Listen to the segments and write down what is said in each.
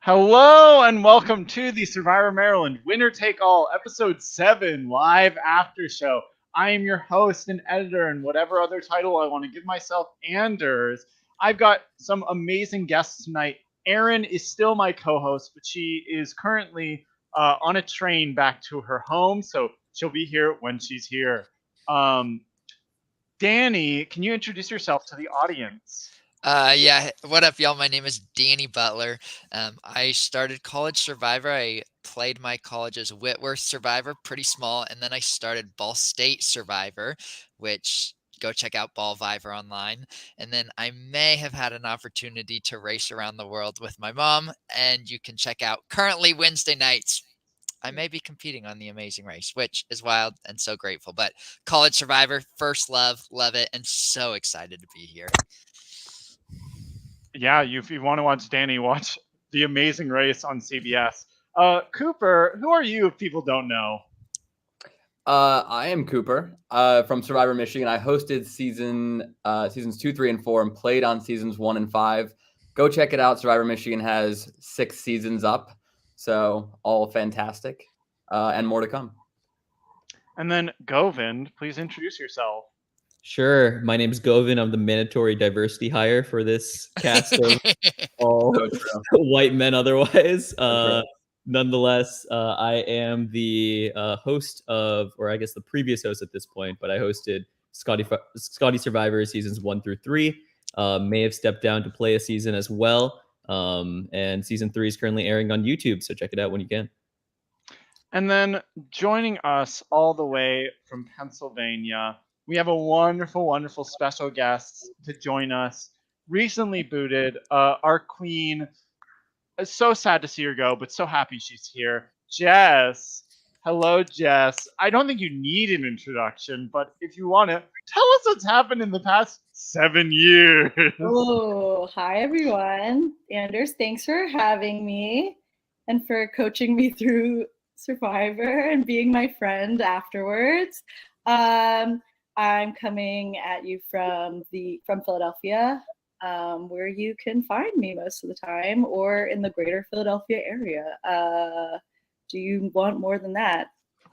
Hello and welcome to the Survivor Maryland Winner Take All Episode 7 live after show. I am your host and editor, and whatever other title I want to give myself, Anders. I've got some amazing guests tonight. Erin is still my co-host, but she is currently on a train back to her home, so she'll be here when she's here. Danny, can you introduce yourself to the audience? Yeah. What up, y'all? My name is Danny Butler. I started College Survivor. I played my college as Whitworth Survivor, pretty small, and then I started Ball State Survivor, which go check out Ballviver online. And then I may have had an opportunity to race around the world with my mom, and you can check out currently Wednesday nights. I may be competing on the Amazing Race, which is wild and so grateful. But College Survivor, first love it, and so excited to be here. Yeah, if you want to watch Danny, watch The Amazing Race on CBS. Cooper, who are you if people don't know? I am Cooper from Survivor Michigan. I hosted seasons 2, 3, and 4 and played on seasons 1 and 5. Go check it out. Survivor Michigan has 6 seasons up, so all fantastic and more to come. And then Govind, please introduce yourself. Sure. My name is Govind. I'm the mandatory diversity hire for this cast of all white men otherwise. Nonetheless, I am the host of, or I guess the previous host at this point, but I hosted Scotty Survivor seasons 1 through 3. May have stepped down to play a season as well. And season 3 is currently airing on YouTube, so check it out when you can. And then joining us all the way from Pennsylvania, we have a wonderful, wonderful special guest to join us. Recently booted, our queen. It's so sad to see her go, but so happy she's here. Jess. Hello, Jess. I don't think you need an introduction, but if you want to, tell us what's happened in the past 7 years. Oh, hi, everyone. Anders, thanks for having me and for coaching me through Survivor and being my friend afterwards. I'm coming at you from Philadelphia, where you can find me most of the time, or in the greater Philadelphia area. Do you want more than that?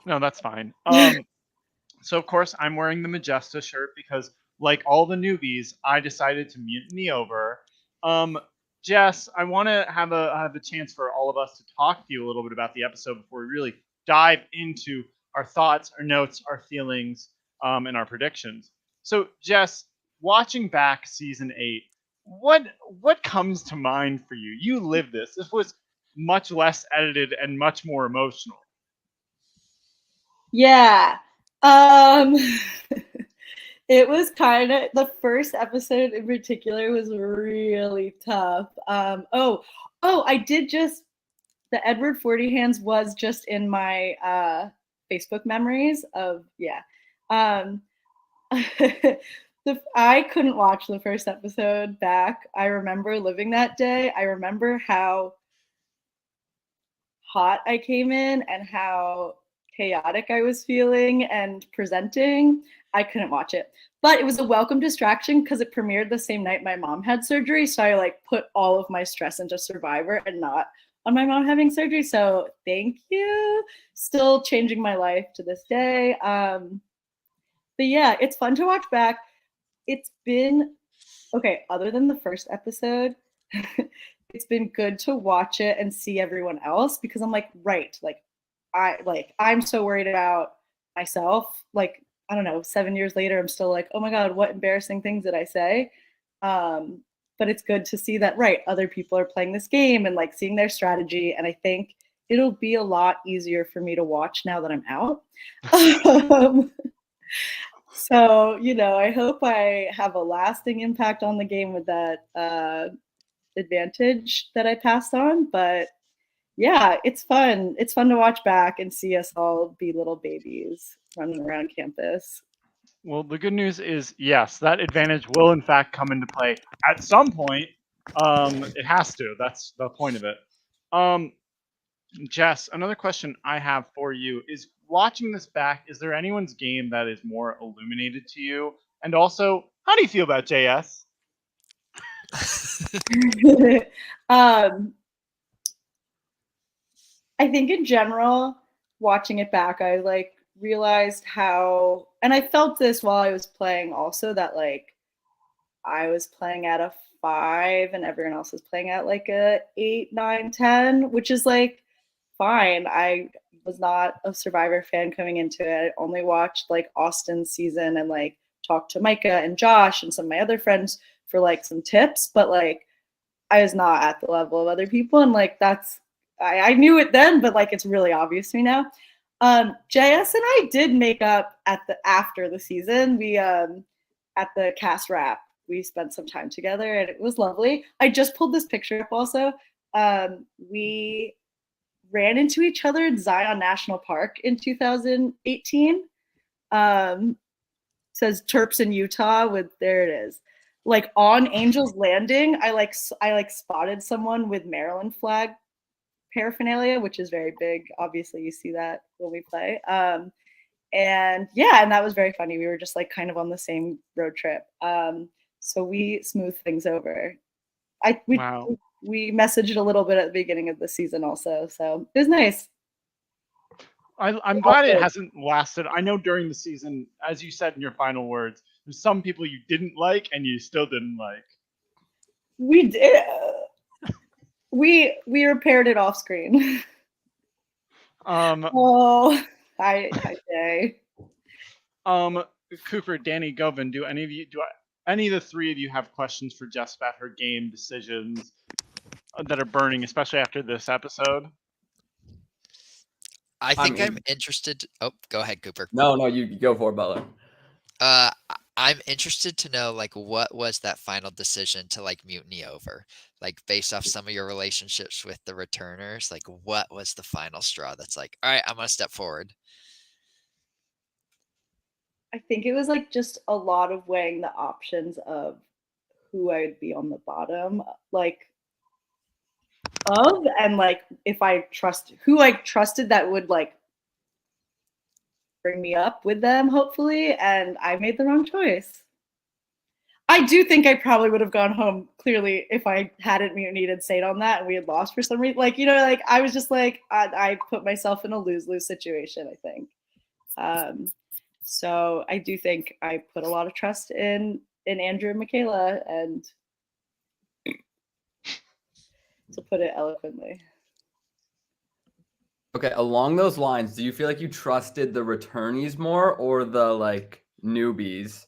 No, that's fine. So, of course, I'm wearing the Majesta shirt because, like all the newbies, I decided to mutiny over. Jess, I want to have a chance for all of us to talk to you a little bit about the episode before we really dive into our thoughts, our notes, our feelings, and our predictions. So, Jess, watching back season 8, what comes to mind for you? You lived this. This was much less edited and much more emotional. Yeah. It was kind of, the first episode in particular was really tough. I did just, the Edward 40 Hands was just in my Facebook memories of, yeah. I couldn't watch the first episode back. I remember living that day. I remember how hot I came in and how chaotic I was feeling and presenting. I couldn't watch it, but it was a welcome distraction because it premiered the same night my mom had surgery. So I put all of my stress into Survivor and not on my mom having surgery. So thank you. Still changing my life to this day. But yeah, it's fun to watch back. It's been okay. Other than the first episode, it's been good to watch it and see everyone else because I'm I'm so worried about myself. I don't know, 7 years later, I'm still like, oh my God, what embarrassing things did I say? But it's good to see that, other people are playing this game and seeing their strategy. And I think it'll be a lot easier for me to watch now that I'm out. So, I hope I have a lasting impact on the game with that advantage that I passed on. But yeah, it's fun. It's fun to watch back and see us all be little babies running around campus. Well, the good news is, yes, that advantage will in fact come into play at some point. It has to. That's the point of it. Jess, another question I have for you is, watching this back, is there anyone's game that is more illuminated to you? And also, how do you feel about JS? I think in general, watching it back, I like realized how, and I felt this while I was playing also, that like I was playing at a 5 and everyone else was playing at like a 8, 9, 10, which is like fine. I was not a Survivor fan coming into it. I only watched like Austin's season and like talked to Micah and Josh and some of my other friends for like some tips, but like I was not at the level of other people. And like that's, I knew it then, but like it's really obvious to me now. JS and I did make up at the after the season. We at the cast wrap, we spent some time together and it was lovely. I just pulled this picture up also. We ran into each other in Zion National Park in 2018. Says Terps in Utah with, there it is. Like on Angel's Landing, I spotted someone with Maryland flag paraphernalia, which is very big. Obviously, you see that when we play. And yeah, and that was very funny. We were just like kind of on the same road trip. So we smoothed things over. Wow. We messaged a little bit at the beginning of the season also, so it was nice. I'm glad it hasn't lasted. I know during the season, as you said in your final words, there's some people you didn't like and you still didn't like. We did. We repaired it off screen. Oh, hi Jay. Cooper, Danny, Govind, do any of the three of you have questions for Jess about her game decisions that are burning, especially after this episode? I think I'm interested. Oh, go ahead, Cooper. No, you go for it, Butler. I'm interested to know, like, what was that final decision to like mutiny over? Like, based off some of your relationships with the returners, like, what was the final straw that's like, all right, I'm gonna step forward? I think it was like just a lot of weighing the options of who I would be on the bottom, like of, and like if I trust who I trusted that would like bring me up with them, hopefully, and I made the wrong choice. I do think I probably would have gone home clearly if I hadn't mutinied and stayed on that and we had lost for some reason. Like, you know, like I was just like, I put myself in a lose-lose situation, I think. So I do think I put a lot of trust in Andrew and Michaela, and to put it eloquently. Okay, along those lines, do you feel like you trusted the returnees more or the like newbies?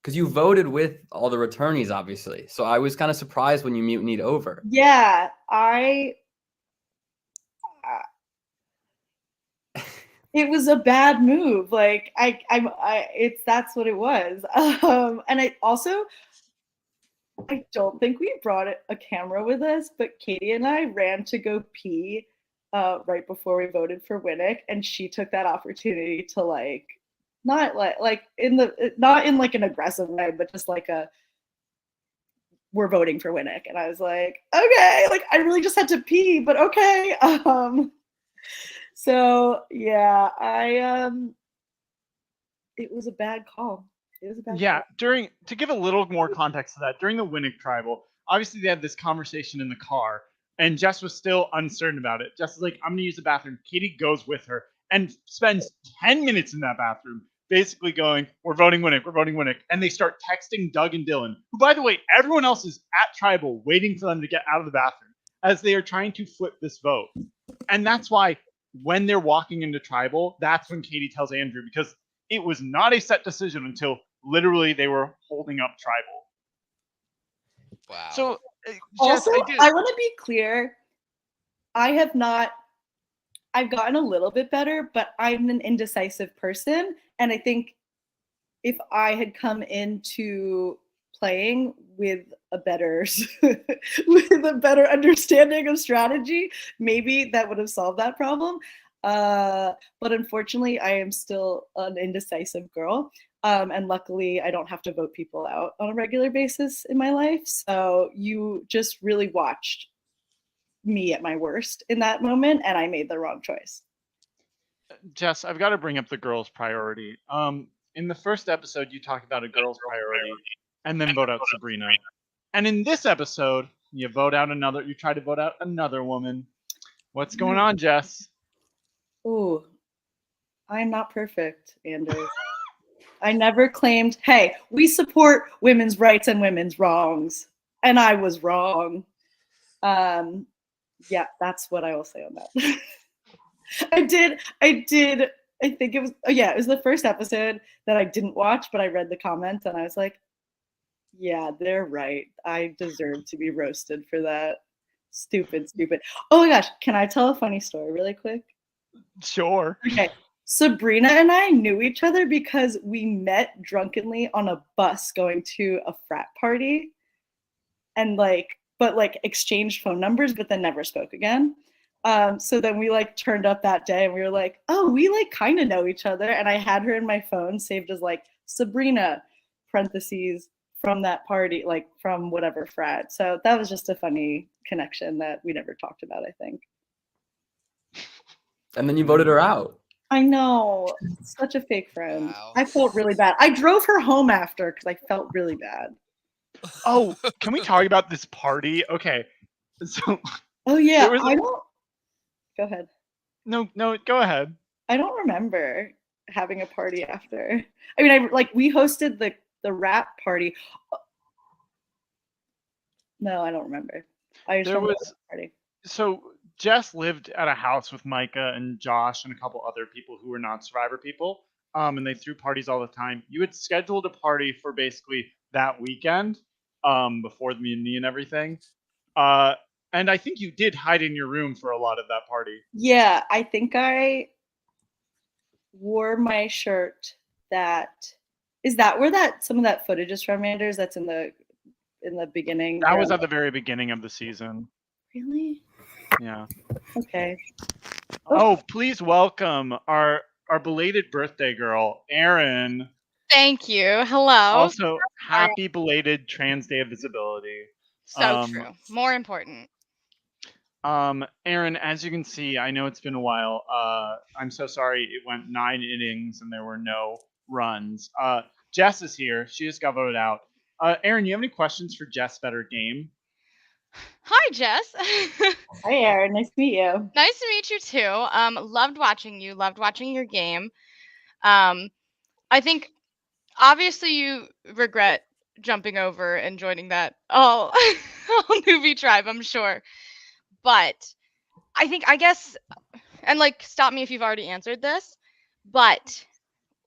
Because you voted with all the returnees, obviously. So I was kind of surprised when you mutinied over. Yeah, it was a bad move. Like that's what it was. And I don't think we brought a camera with us, but Katie and I ran to go pee right before we voted for Winnick, and she took that opportunity to like, not in like an aggressive way, but just like we're voting for Winnick, and I was like, okay, like I really just had to pee, but okay. So yeah, it was a bad call. Yeah, to give a little more context to that, during the Winnick tribal, obviously they had this conversation in the car, and Jess was still uncertain about it. Jess is like, I'm gonna use the bathroom. Katie goes with her and spends 10 minutes in that bathroom, basically going, we're voting Winnick. And they start texting Doug and Dylan, who, by the way, everyone else is at tribal waiting for them to get out of the bathroom as they are trying to flip this vote. And that's why when they're walking into tribal, that's when Katie tells Andrew, because it was not a set decision until literally they were holding up tribal. Wow. So, Jess, also, I want to be clear. I've gotten a little bit better, but I'm an indecisive person. And I think if I had come into playing with a better understanding of strategy, maybe that would have solved that problem. But unfortunately, I am still an indecisive girl. And luckily, I don't have to vote people out on a regular basis in my life. So you just really watched me at my worst in that moment, and I made the wrong choice. Jess, I've got to bring up the girl's priority. In the first episode, you talk about a girl's priority and then vote out Sabrina. And in this episode, you try to vote out another woman. What's going on, Jess? Ooh, I'm not perfect, Anders. I never claimed, hey, we support women's rights and women's wrongs. And I was wrong. Yeah, that's what I will say on that. I did. I think it was, oh yeah, it was the first episode that I didn't watch, but I read the comments and I was like, yeah, they're right. I deserve to be roasted for that. Stupid. Oh my gosh, can I tell a funny story really quick? Sure. Okay. Sabrina and I knew each other because we met drunkenly on a bus going to a frat party and but exchanged phone numbers, but then never spoke again. So then we like turned up that day and we were like, oh, we like kind of know each other. And I had her in my phone saved as like Sabrina parentheses from that party, like from whatever frat. So that was just a funny connection that we never talked about, I think. And then you voted her out. I know. Such a fake friend. Wow. I felt really bad. I drove her home after because I felt really bad. Oh, can we talk about this party? Okay. So Oh yeah. There was a- I don't go ahead. no, go ahead. I don't remember having a party after. I mean, we hosted the rap party. No, I don't remember. I just There remember was- the party. So Jess lived at a house with Micah and Josh and a couple other people who were not Survivor people. And they threw parties all the time. You had scheduled a party for basically that weekend, before the mutiny and everything. And I think you did hide in your room for a lot of that party. Yeah, I think I wore my shirt that is that where that some of that footage is from, Anders? That's in the beginning. That was at the very beginning of the season. Really? Yeah. Okay. Oh, please welcome our belated birthday girl, Erin. Thank you. Hello. Also, happy belated Trans Day of Visibility. So true. More important. Erin, as you can see, I know it's been a while. I'm so sorry it went 9 innings and there were no runs. Jess is here. She just got voted out. Erin, you have any questions for Jess about her game? Hi, Jess. Hi, Erin. Nice to meet you. Nice to meet you too. Loved watching you. Loved watching your game. I think obviously you regret jumping over and joining that all newbie tribe, I'm sure. But I guess, and like, stop me if you've already answered this, but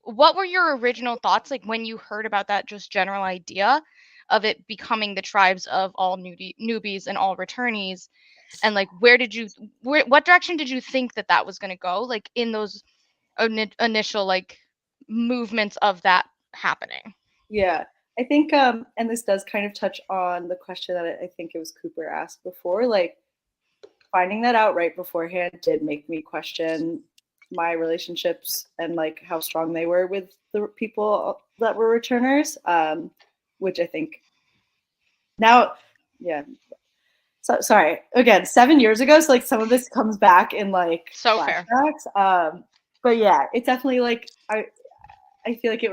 what were your original thoughts like when you heard about that just general idea of it becoming the tribes of all newbies and all returnees? And like, what direction did you think that was going to go, like in those initial like movements of that happening? Yeah, I think, and this does kind of touch on the question that I think it was Cooper asked before, like finding that out right beforehand did make me question my relationships and like how strong they were with the people that were returners, which I think now, yeah. So sorry, again, 7 years ago, so like some of this comes back in like So fair. flashbacks. But yeah, it's definitely like I feel like I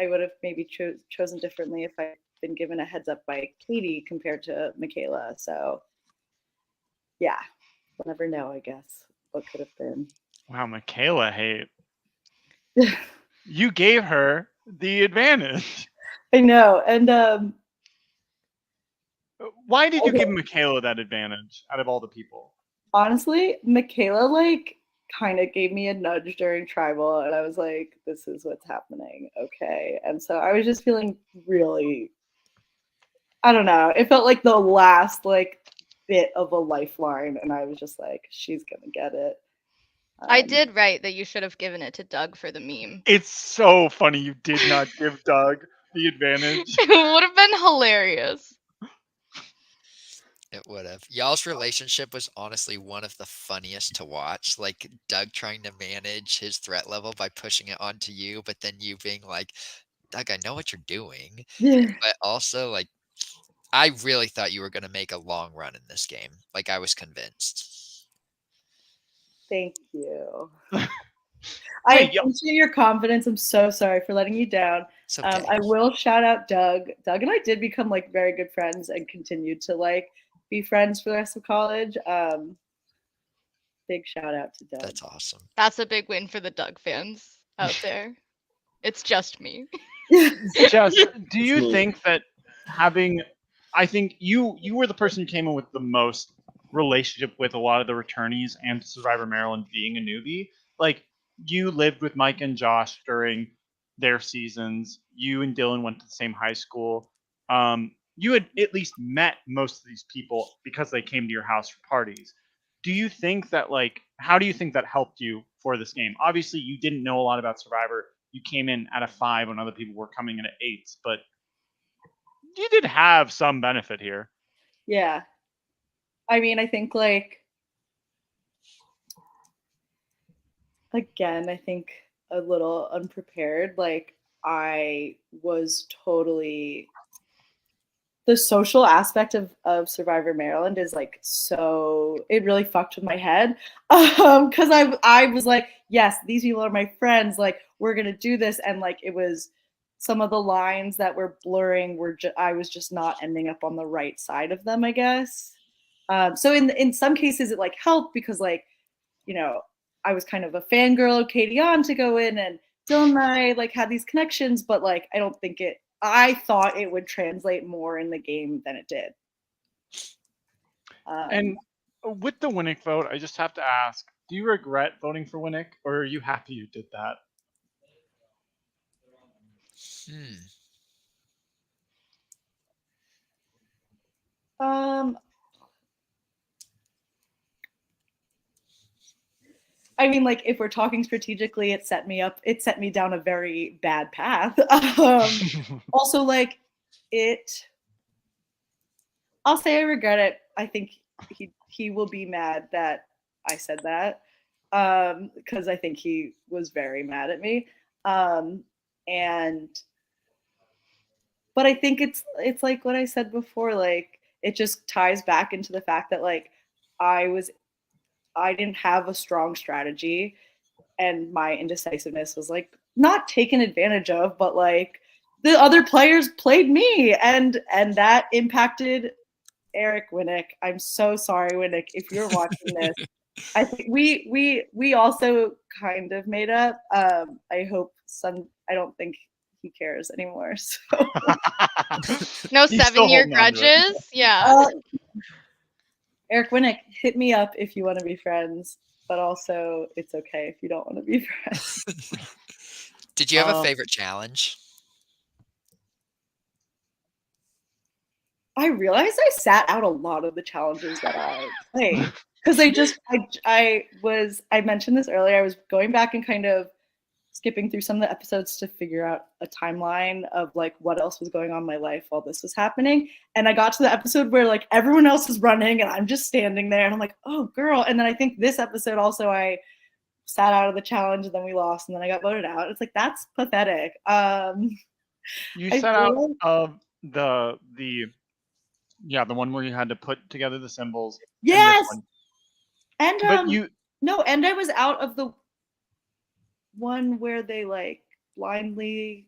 would have maybe chosen differently if I'd been given a heads up by Katie compared to Michaela. So yeah, we'll never know, I guess, what could have been. Wow, Michaela hate. You gave her the advantage. I know. And Why did you Okay. give Michaela that advantage out of all the people? honestly, Michaela like kind of gave me a nudge during tribal, and I was like, this is what's happening. Okay. And so I was just feeling really, I don't know. It felt like the last like bit of a lifeline, and I was just like, she's gonna get it. I did write that you should have given it to Doug for the meme. It's so funny you did not give Doug the advantage. It would have been hilarious. It would have. Y'all's relationship was honestly one of the funniest to watch. Like Doug trying to manage his threat level by pushing it onto you, but then you being like, Doug, I know what you're doing. But also, like, I really thought you were going to make a long run in this game. Like, I was convinced. Thank you. Wait, I yo- appreciate your confidence. I'm so sorry for letting you down. It's okay. I will shout out Doug. Doug and I did become like very good friends and continued to like be friends for the rest of college. Big shout out to Doug. That's awesome. That's a big win for the Doug fans out there. It's just me. Jess, do you Smooth. think that I think you were the person who came in with the most relationship with a lot of the returnees and Survivor Maryland being a newbie. Like, you lived with Mike and Josh during their seasons. You and Dylan went to the same high school. You had at least met most of these people because they came to your house for parties. Do you think that, like, how do you think that helped you for this game? Obviously, you didn't know a lot about Survivor. You came in at a 5 when other people were coming in at 8s, but you did have some benefit here. Yeah. I mean, I think like, again, I think a little unprepared. Like, I was totally, the social aspect of Survivor Maryland is like, so it really fucked with my head. Cause I was like, yes, these people are my friends. Like, we're going to do this. And like, it was some of the lines that were blurring I was just not ending up on the right side of them, I guess. So in some cases it like helped because like, you know, I was kind of a fangirl of Katie on to go in, and Dylan and I like had these connections, but like I thought it would translate more in the game than it did. And with the Winnick vote, I just have to ask, do you regret voting for Winnick, or are you happy you did that? I mean, like, if we're talking strategically, it set me down a very bad path. Also, like, I'll say I regret it. I think he will be mad that I said that, because I think he was very mad at me. But I think it's like what I said before, like, it just ties back into the fact that like I didn't have a strong strategy, and my indecisiveness was like not taken advantage of, but like the other players played me, and that impacted Eric Winnick. I'm so sorry, Winnick, if you're watching this. I think we also kind of made up. I don't think he cares anymore. So No He's still 7-year holding on to it. grudges. Yeah. Eric Winnick, hit me up if you want to be friends, but also it's okay if you don't want to be friends. Did you have a favorite challenge? I realized I sat out a lot of the challenges that I played because I mentioned this earlier. I was going back and kind of skipping through some of the episodes to figure out a timeline of like what else was going on in my life while this was happening. And I got to the episode where like everyone else is running and I'm just standing there and I'm like, oh girl. And then I think this episode also I sat out of the challenge and then we lost and then I got voted out. It's like, that's pathetic. You sat out of the one where you had to put together the symbols. Yes. And I was out of the one where they like blindly,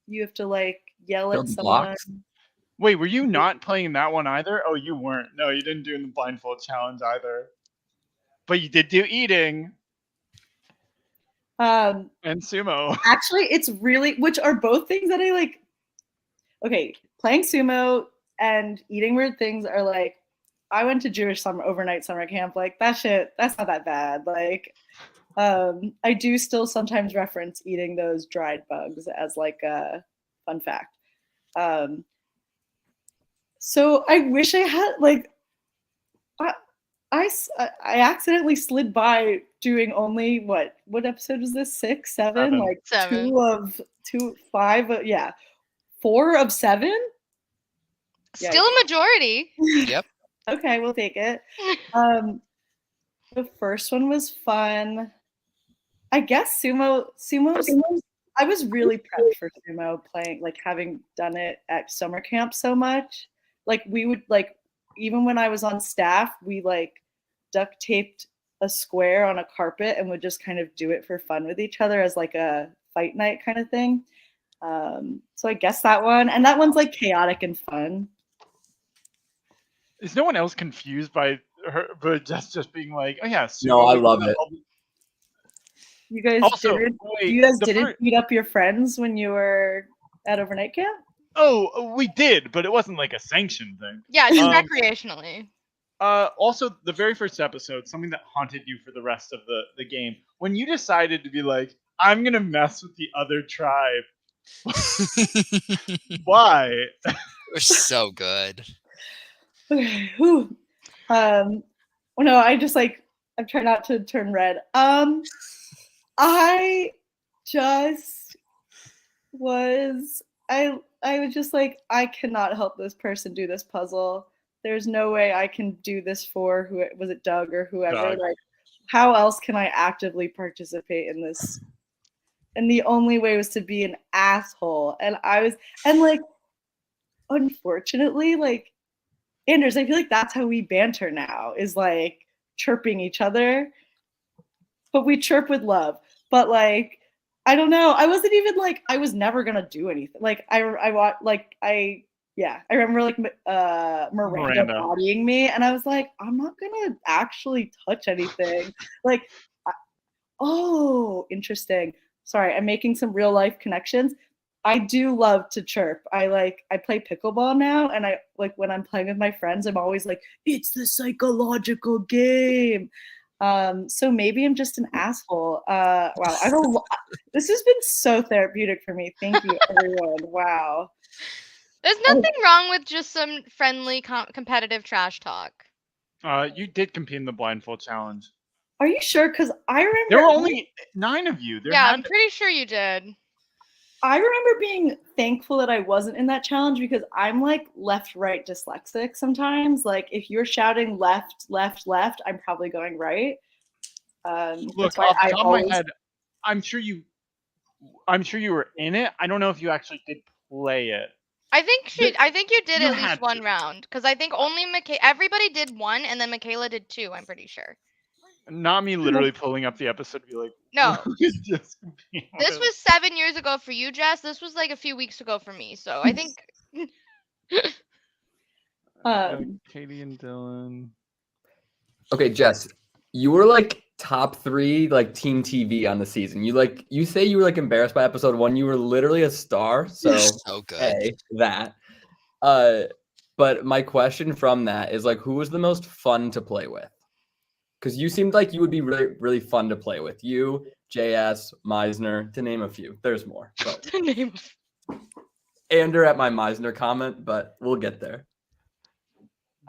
you have to like yell at someone. Blocks? Wait, were you not playing that one either? Oh, you weren't. No, you didn't do the blindfold challenge either. But you did do eating. And sumo. Actually, it's really, which are both things that I like. Okay, playing sumo and eating weird things are like, I went to Jewish overnight summer camp. Like that's not that bad. Like, I do still sometimes reference eating those dried bugs as like a fun fact. So I wish I had like, I accidentally slid by doing only what episode was this? 6, 7? Like 7. 2 of 2, 5. Yeah, 4 of 7. Still a majority. Yep. Okay, we'll take it. The first one was fun. I guess sumo. I was really prepped for sumo, playing, like, having done it at summer camp so much. Like, we would, like, even when I was on staff, we like duct taped a square on a carpet and would just kind of do it for fun with each other as like a fight night kind of thing. So I guess that one, and that one's like chaotic and fun. Is no one else confused by, just being like, oh yeah, No, I love it. You guys Also, didn't. wait, You guys the didn't fir- beat up your friends when you were at overnight camp. Oh, we did, but it wasn't like a sanctioned thing. Yeah, just Um, recreationally. Also, the very first episode, something that haunted you for the rest of the game, when you decided to be like, I'm gonna mess with the other tribe. Why? We're so good. Okay. Whew. Oh no, I just like I'm trying not to turn red. I just was I was just like, I cannot help this person do this puzzle. There's no way I can do this for who was it, Doug or whoever. Doug. Like, how else can I actively participate in this? And the only way was to be an asshole. And I was, and like, unfortunately, like, Anders, I feel like that's how we banter now, is like chirping each other. But we chirp with love. But like, I don't know. I wasn't even like, I was never gonna do anything. Like I remember like Miranda bodying me, and I was like, I'm not gonna actually touch anything. Like, oh, interesting. Sorry, I'm making some real life connections. I do love to chirp. I play pickleball now, and I like when I'm playing with my friends, I'm always like, it's the psychological game. So maybe I'm just an asshole. Wow, this has been so therapeutic for me. Thank you, everyone. Wow. There's nothing wrong with just some friendly competitive trash talk. You did compete in the blindfold challenge. Are you sure? Because I remember there were only 9 of you. I'm pretty sure you did. I remember being thankful that I wasn't in that challenge because I'm like left-right dyslexic sometimes. Like if you're shouting left, left, left, I'm probably going right. Look, off the top of my head, I'm sure you were in it. I don't know if you actually did play it. I think you did at least one round because I think only everybody did one and then Michaela did 2. I'm pretty sure. Not me literally pulling up the episode to be like, no. This was 7 years ago for you, Jess. This was like a few weeks ago for me. So I think. Katie and Dylan. Okay, Jess, you were like top 3 like team TV on the season. You say you were like embarrassed by episode 1. You were literally a star. So good. Hey, that. But my question from that is like, who was the most fun to play with? Because you seemed like you would be really, really fun to play with. You, JS, Meisner, to name a few. There's more. But to name a few. Ander at my Meisner comment, but we'll get there.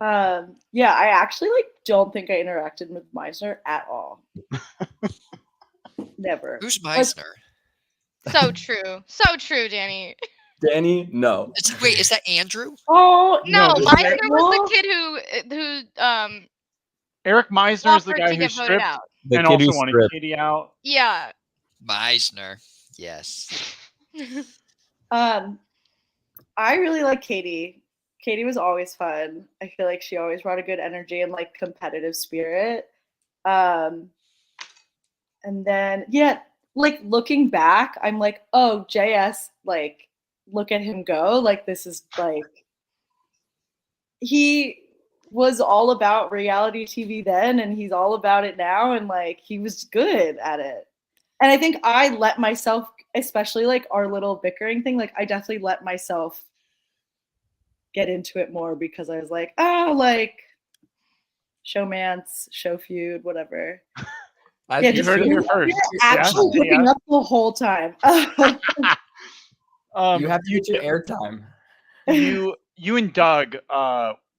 Yeah, I actually like don't think I interacted with Meisner at all. Never. Who's Meisner? So true, Danny. Danny, no. Wait, is that Andrew? Oh no, Meisner was the kid who Eric Meisner is the guy who stripped and also wanted Katie out. Yeah. Meisner. Yes. I really like Katie. Katie was always fun. I feel like she always brought a good energy and like competitive spirit. And then like looking back, I'm like, oh, JS, like look at him go. Like this is like he was all about reality TV then, and he's all about it now, and like he was good at it. And I think I let myself, especially like our little bickering thing, like I definitely let myself get into it more because I was like, oh, like showmance, show feud, whatever. You heard it here first. Actually looking up the whole time. You have to get your airtime. You and Doug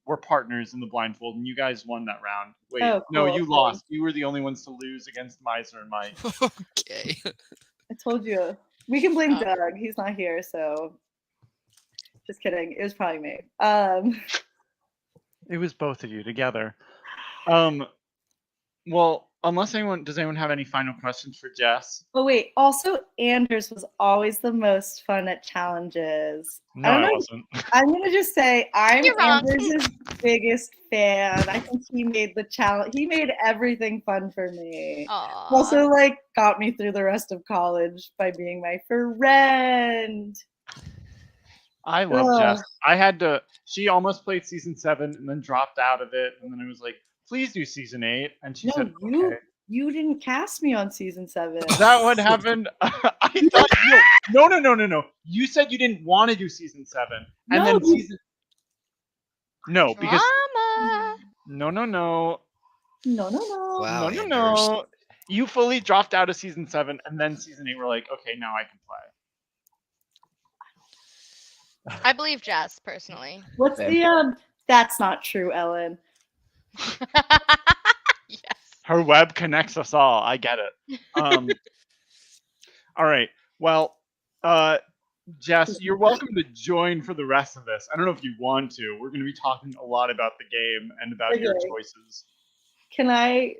were partners in the blindfold, and you guys won that round. Wait, cool. No, you lost. You were the only ones to lose against Meisner and Mike. Okay. I told you. We can blame Doug. He's not here, so just kidding. It was probably me. It was both of you together. Well, does anyone have any final questions for Jess? Oh wait, also Anders was always the most fun at challenges. No, I wasn't. I'm gonna just say I'm Anders' biggest fan. I think he made the challenge. He made everything fun for me. Aww. Also, like got me through the rest of college by being my friend. I love Jess. She almost played season 7 and then dropped out of it, and then it was like please do season 8. And she No, said, you okay. you didn't cast me on season 7. Is that what happened? I thought no. You said you didn't want to do season 7, and No, then you- season. No, because Drama. no. No. Wow, No. Anders. You fully dropped out of season 7, and then season 8. We're like, okay, now I can play. I believe Jess personally. What's Same. the That's not true, Ellen. Yes. Her web connects us all. I get it. All right. Well, Jess, you're welcome to join for the rest of this. I don't know if you want to. We're going to be talking a lot about the game and about your Okay. choices. Can I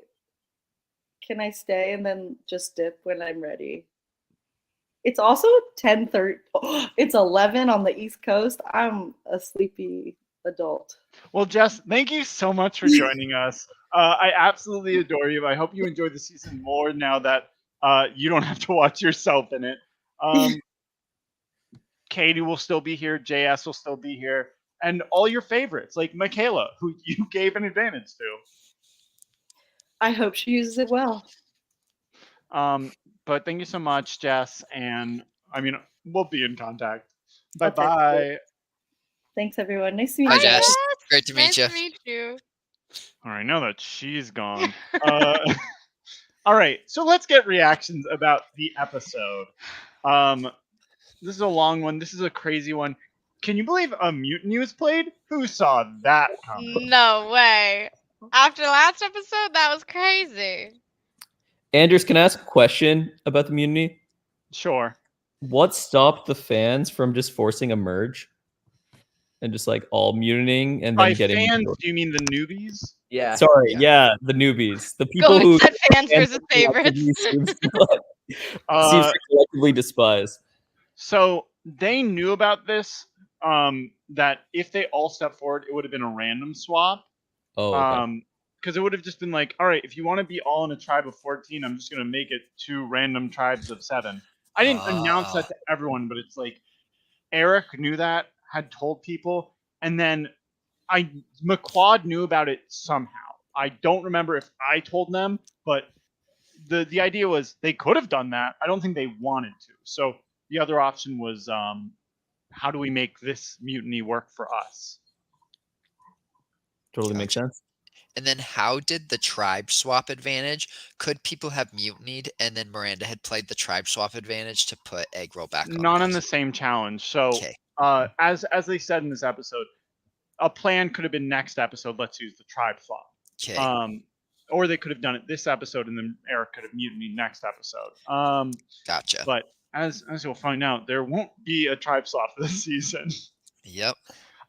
stay and then just dip when I'm ready? It's also 10:30. It's 11 on the East Coast. I'm a sleepy adult. Well, Jess, thank you so much for joining us. I absolutely adore you. I hope you enjoy the season more now that you don't have to watch yourself in it. Katie will still be here. JS will still be here. And all your favorites, like Michaela, who you gave an advantage to. I hope she uses it well. But thank you so much, Jess. And I mean, we'll be in contact. Bye Okay, bye. great. Thanks, everyone. Nice to meet Hi, you. Jess. Great to meet Nice you. to meet you. All right, now that she's gone. All right, so let's get reactions about the episode. This is a long one. This is a crazy one. Can you believe a mutiny was played? Who saw that coming? No way. After last episode, that was crazy. Anders, can I ask a question about the mutiny? Sure. What stopped the fans from just forcing a merge and just like all mutinying and then By getting? fans, do you mean the newbies? Yeah. Sorry, Yeah. yeah, the newbies, the people Govind who said fans fans versus favorites. seems to collectively despise. So they knew about this. That if they all stepped forward, it would have been a random swap. Oh, okay. Because it would have just been like, all right, if you want to be all in a tribe of 14, I'm just gonna make it 2 random tribes of 7. I didn't announce that to everyone, but it's like Eric knew that, had told people, and then McQuad knew about it somehow. I don't remember if I told them, but the idea was they could have done that. I don't think they wanted to. So the other option was, how do we make this mutiny work for us? Totally makes sense. And then how did the tribe swap advantage? Could people have mutinied and then Miranda had played the tribe swap advantage to put egg roll back on? Not on the same challenge. So, Okay. as they said in this episode, a plan could have been next episode. Let's use the tribe swap. Okay. Or they could have done it this episode, and then Eric could have mutinied next episode. Gotcha. But as you'll find out, there won't be a tribe swap this season. Yep.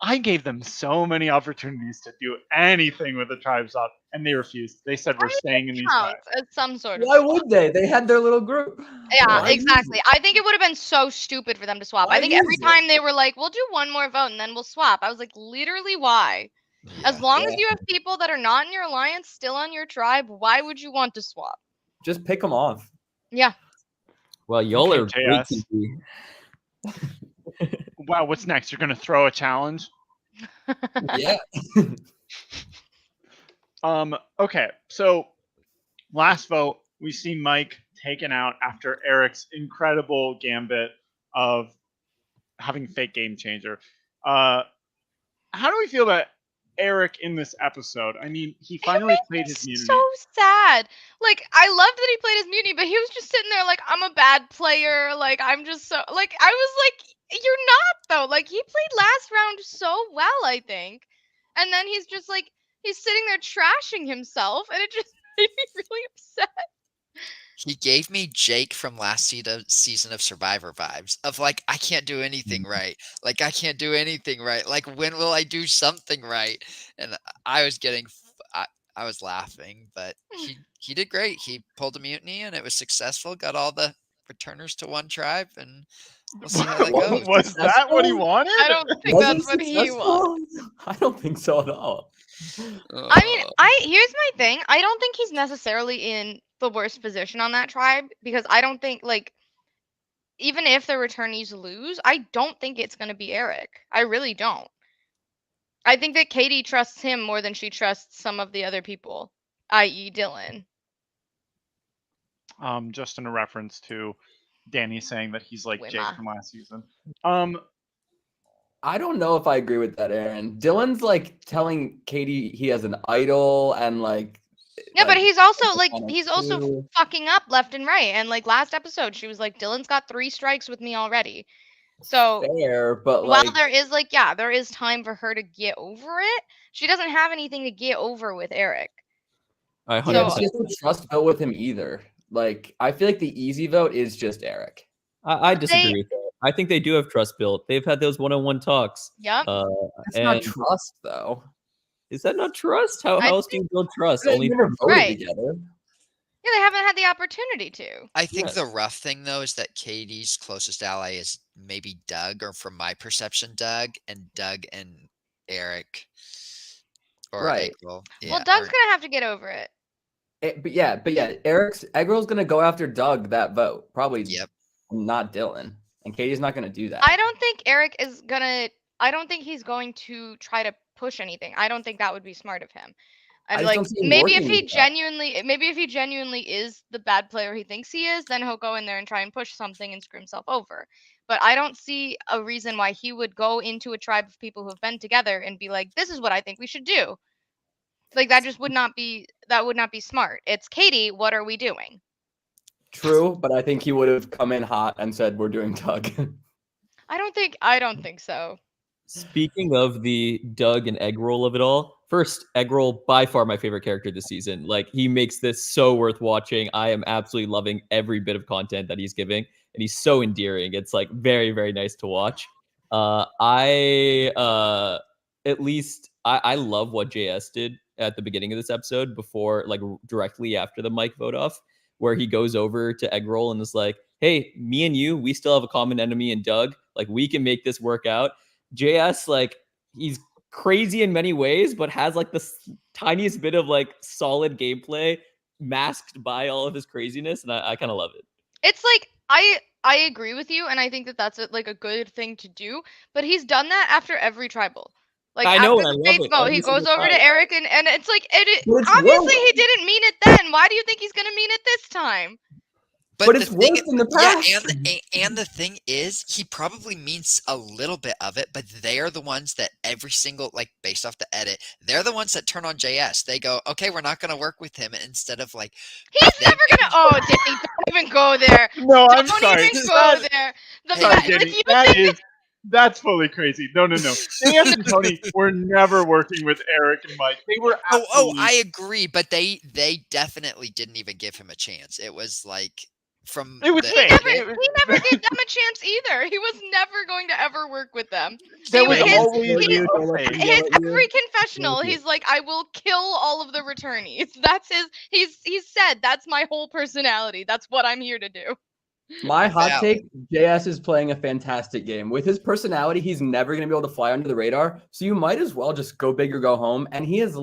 I gave them so many opportunities to do anything with the tribe swap, and they refused. They said we're staying in these tribes. Counts as some sort of Why swap. would they? They had their little group. Yeah, Why exactly. I think it would have been so stupid for them to swap. Why I think every use it? time they were like, we'll do one more vote and then we'll swap. I was like, literally, why? As long as you have people that are not in your alliance still on your tribe, why would you want to swap? Just pick them off. Yeah. Well, y'all Okay, are way JS. too. Wow, what's next? You're gonna throw a challenge? Yeah. Okay, so last vote, we see Mike taken out after Eric's incredible gambit of having fake game changer. How do we feel about Eric in this episode? I mean, he finally played his mutiny. So sad. Like, I loved that he played his mutiny, but he was just sitting there like, I'm a bad player. Like, I'm just so like I was like, you're not though. Like, he played last round so well, I think. And then he's just like he's sitting there trashing himself, and it just made me really upset. He gave me Jake from last season of Survivor vibes of like, I can't do anything right. Like, I can't do anything right. Like, when will I do something right? And I was getting, I was laughing, but he did great. He pulled a mutiny and it was successful. Got all the returners to one tribe, and we'll see how that goes. Was that what he wanted? I don't think Was that's it what he successful? wants. I don't think so at all. I mean, here's my thing. I don't think he's necessarily in the worst position on that tribe, because I don't think, like, even if the returnees lose, I don't think it's going to be Eric. I really don't. I think that Katie trusts him more than she trusts some of the other people, i.e. Dylan. Just in a reference to Danny saying that he's like Jake Wimma. from last season. I don't know if I agree with that, Aaron. Dylan's like telling Katie he has an idol and like. Yeah, but he's also too. fucking up left and right. And like last episode, she was like, Dylan's got 3 strikes with me already. So Fair, but while like there is time for her to get over it, she doesn't have anything to get over with Eric. I yeah, 100%. but she doesn't trust vote with him either. Like I feel like the easy vote is just Eric. I disagree with that. I think they do have trust built. They've had those one-on-one talks. Yep. That's not trust, though. Is that not trust? How else do you build trust? They Only never voted Right. together. Yeah, they haven't had the opportunity to. I think Yes. the rough thing though is that Katie's closest ally is maybe Doug, or from my perception, Doug and Eric. Or Right. April. Well, Doug's gonna have to get over it. But yeah, Eggro's gonna go after Doug that vote. Probably not Dylan. And Katie's not gonna do that. I don't think Eric is gonna. I don't think he's going to try to push anything. I don't think that would be smart of him. I And just like don't see him maybe if working he with that. genuinely is the bad player he thinks he is, then he'll go in there and try and push something and screw himself over. But I don't see a reason why he would go into a tribe of people who have been together and be like, "This is what I think we should do." Like that just would not be smart. It's Katie, what are we doing? True, but I think he would have come in hot and said, "We're doing Doug." I don't think so. Speaking of the Doug and egg roll of it all, first, egg roll by far my favorite character this season. Like he makes this so worth watching. I am absolutely loving every bit of content that he's giving, and he's so endearing. It's like very, very nice to watch. I love what JS did at the beginning of this episode before, like directly after the mic vote off, where he goes over to Eggroll and is like, "Hey, me and you, we still have a common enemy in Doug. Like we can make this work out." JS, like he's crazy in many ways, but has like the tiniest bit of like solid gameplay masked by all of his craziness, and I kind of love it. It's like I agree with you, and I think that that's like a good thing to do. But he's done that after every tribal. Like I know, after and the I love Fates it vote, every he goes single over to time. Eric, and it's like It's obviously worse. he didn't mean it then. Why do you think he's gonna mean it this time? But it's worse in the past. Yeah, and the thing is, he probably means a little bit of it, but they are the ones that every single, like, based off the edit, they're the ones that turn on JS. They go, okay, we're not going to work with him, instead of, like... He's never gonna... Oh, Danny, don't even go there. No, I'm Don't sorry. even go there. The Sorry, fact Danny. That's fully crazy. No. JS and Tony were never working with Eric and Mike. They were absolutely... I agree, but they definitely didn't even give him a chance. It was like... It was fake. He never gave them a chance either. He was never going to ever work with them. That was His always every confessional, he's like, I will kill all of the returnees. That's he's said, that's my whole personality. That's what I'm here to do. My hot take, JS is playing a fantastic game. With his personality, he's never going to be able to fly under the radar. So you might as well just go big or go home. And he has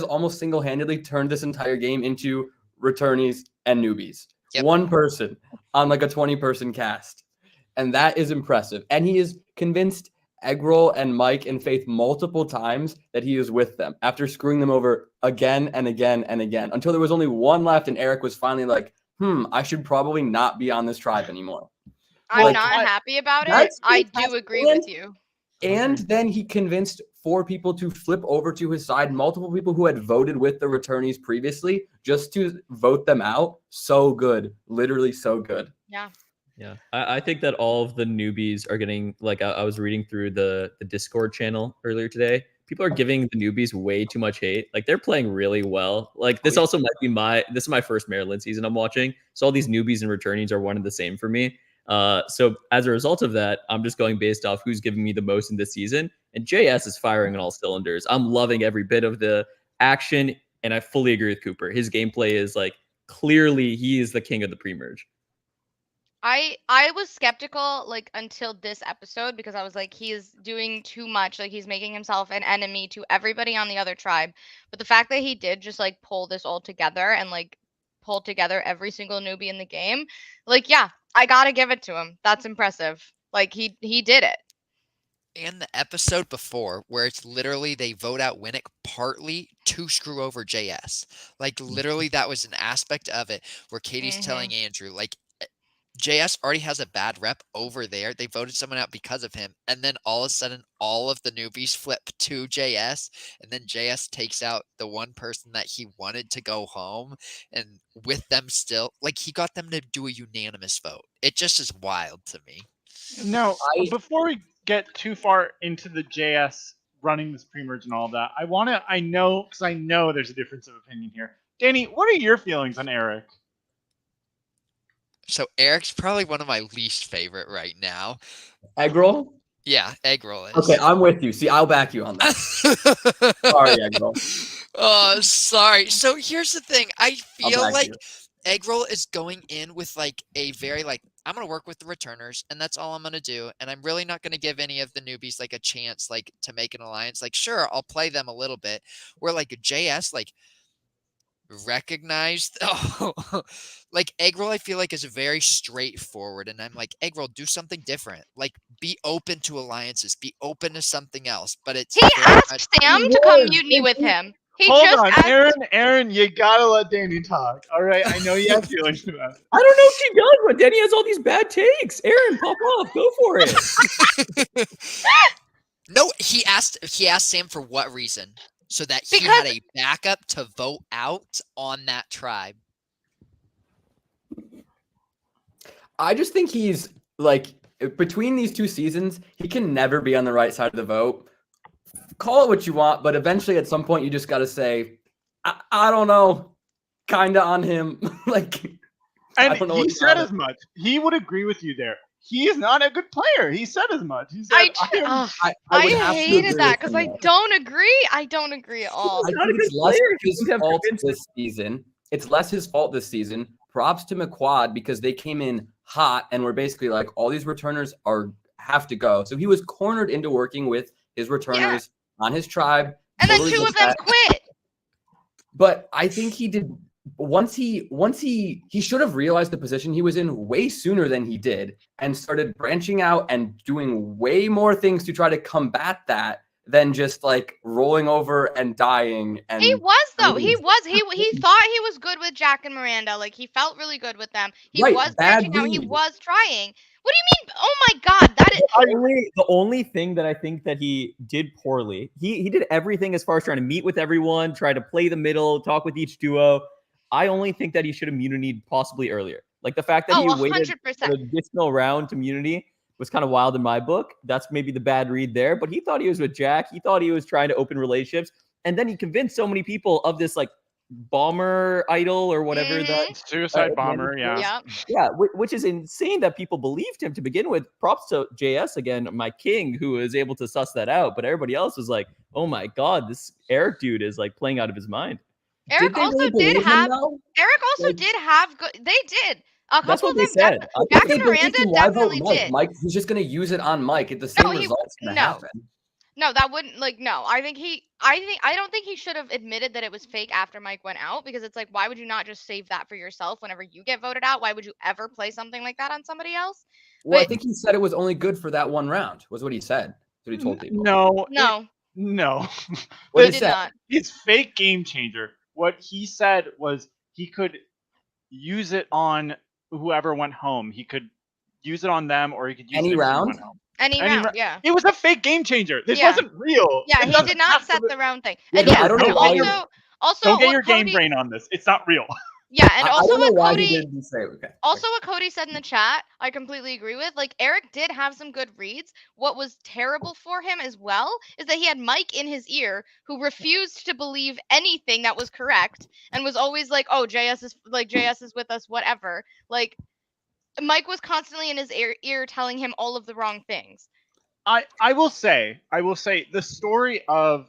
almost single-handedly turned this entire game into returnees and newbies. Yep. One person on like a 20-person cast. And that is impressive. And he has convinced Eggroll and Mike and Faith multiple times that he is with them after screwing them over again and again and again until there was only one left and Eric was finally like, I should probably not be on this tribe anymore. I'm not happy about it. I do agree with you. And then he convinced 4 people to flip over to his side, multiple people who had voted with the returnees previously, just to vote them out. So good. Literally so good. Yeah. Yeah. I think that all of the newbies are getting, like, I was reading through the Discord channel earlier today. People are giving the newbies way too much hate. Like, they're playing really well. Like, this also might be this is my first Maryland season I'm watching. So all these newbies and returnees are one and the same for me. So as a result of that, I'm just going based off who's giving me the most in this season. And JS is firing on all cylinders. I'm loving every bit of the action. And I fully agree with Cooper. His gameplay is like, clearly he is the king of the pre-merge. I was skeptical like until this episode because I was like, he is doing too much. Like he's making himself an enemy to everybody on the other tribe. But the fact that he did just like pull this all together and like pull together every single newbie in the game, like, yeah, I gotta give it to him. That's impressive. Like he did it. And the episode before, where it's literally they vote out Winnick partly to screw over JS. Like, literally, that was an aspect of it where Katie's telling Andrew, like, JS already has a bad rep over there. They voted someone out because of him. And then all of a sudden, all of the newbies flip to JS. And then JS takes out the one person that he wanted to go home. And with them still, like, he got them to do a unanimous vote. It just is wild to me. No, before we get too far into the JS running this pre-merge and all that, I know there's a difference of opinion here. Danny, what are your feelings on Eric? So Eric's probably one of my least favorite right now. Egg roll? Yeah, egg roll is. Okay, I'm with you. See, I'll back you on that. Sorry, egg roll. Oh, sorry. So here's the thing. I feel back like you. egg roll is going in with like a very like, I'm going to work with the returners and that's all I'm going to do. And I'm really not going to give any of the newbies like a chance like to make an alliance. Like, sure, I'll play them a little bit. Where like JS like recognized like egg roll I feel like is very straightforward, and I'm like, egg roll, do something different, like be open to alliances, be open to something else. But it's He asked Sam to come mutiny with him. He Hold just on, asked. Aaron, you gotta let Danny talk. All right, I know you have feelings about it. I don't know if she does, but Danny has all these bad takes. Aaron, pop off. Go for it. No, he asked Sam for what reason, so that he Because- had a backup to vote out on that tribe. I just think he's like, between these two seasons, he can never be on the right side of the vote. Call it what you want, but eventually at some point you just got to say, I don't know, kind of on him. Like, And I don't know he what said you as much. He would agree with you there. He is not a good player. He said as much. He said, I would have to hated agree that with because him, I though. don't agree. I don't agree at all. I not think a it's good less player. He his doesn't have fault convincing. this season. It's less his fault this season. Props to McQuad because they came in hot and were basically like, all these returners have to go. So he was cornered into working with his returners on his tribe. And Totally then two get of them that. quit. But I think he did once he should have realized the position he was in way sooner than he did and started branching out and doing way more things to try to combat that than just like rolling over and dying. And He was though. He thought he was good with Jack and Miranda. Like he felt really good with them. He Right, was bad branching out. He read. was trying. What do you mean? Oh my God, that is. The only thing that I think that he did poorly, he did everything as far as trying to meet with everyone, try to play the middle, talk with each duo. I only think that he should have mutinied possibly earlier. Like the fact that he waited 100%. for an additional round to mutiny was kind of wild in my book. That's maybe the bad read there. But he thought he was with Jack. He thought he was trying to open relationships. And then he convinced so many people of this like bomber idol or whatever that suicide bomber, yeah. Yeah, which is insane that people believed him to begin with. Props to JS again, my king, who was able to suss that out. But everybody else was like, "Oh my God, this Eric dude is like playing out of his mind." Eric also did have. Eric also did have good. They did. A couple That's what of they them. said. Jack and Miranda definitely did. Mike, he's just going to use it on Mike. The same result's going to happen. No, that wouldn't no. I don't think he should have admitted that it was fake after Mike went out, because it's like, why would you not just save that for yourself whenever you get voted out? Why would you ever play something like that on somebody else? Well, I think he said it was only good for that one round, was what he said. That's what he told people. No. What he did not. It's fake game changer. What he said was he could use it on whoever went home. He could use it on them, or he could use any it round. went home. Any round, yeah. It was a fake game changer. This wasn't real. Yeah, he did not set the round thing. Yeah, And yeah, I don't know why also don't get your game brain on this. It's not real. Yeah, and also I don't know what why Cody he didn't say okay. Also what Cody said in the chat, I completely agree with. Like, Eric did have some good reads. What was terrible for him as well is that he had Mike in his ear, who refused to believe anything that was correct and was always like, "Oh, JS is with us, whatever." Like, Mike was constantly in his ear telling him all of the wrong things. I will say the story of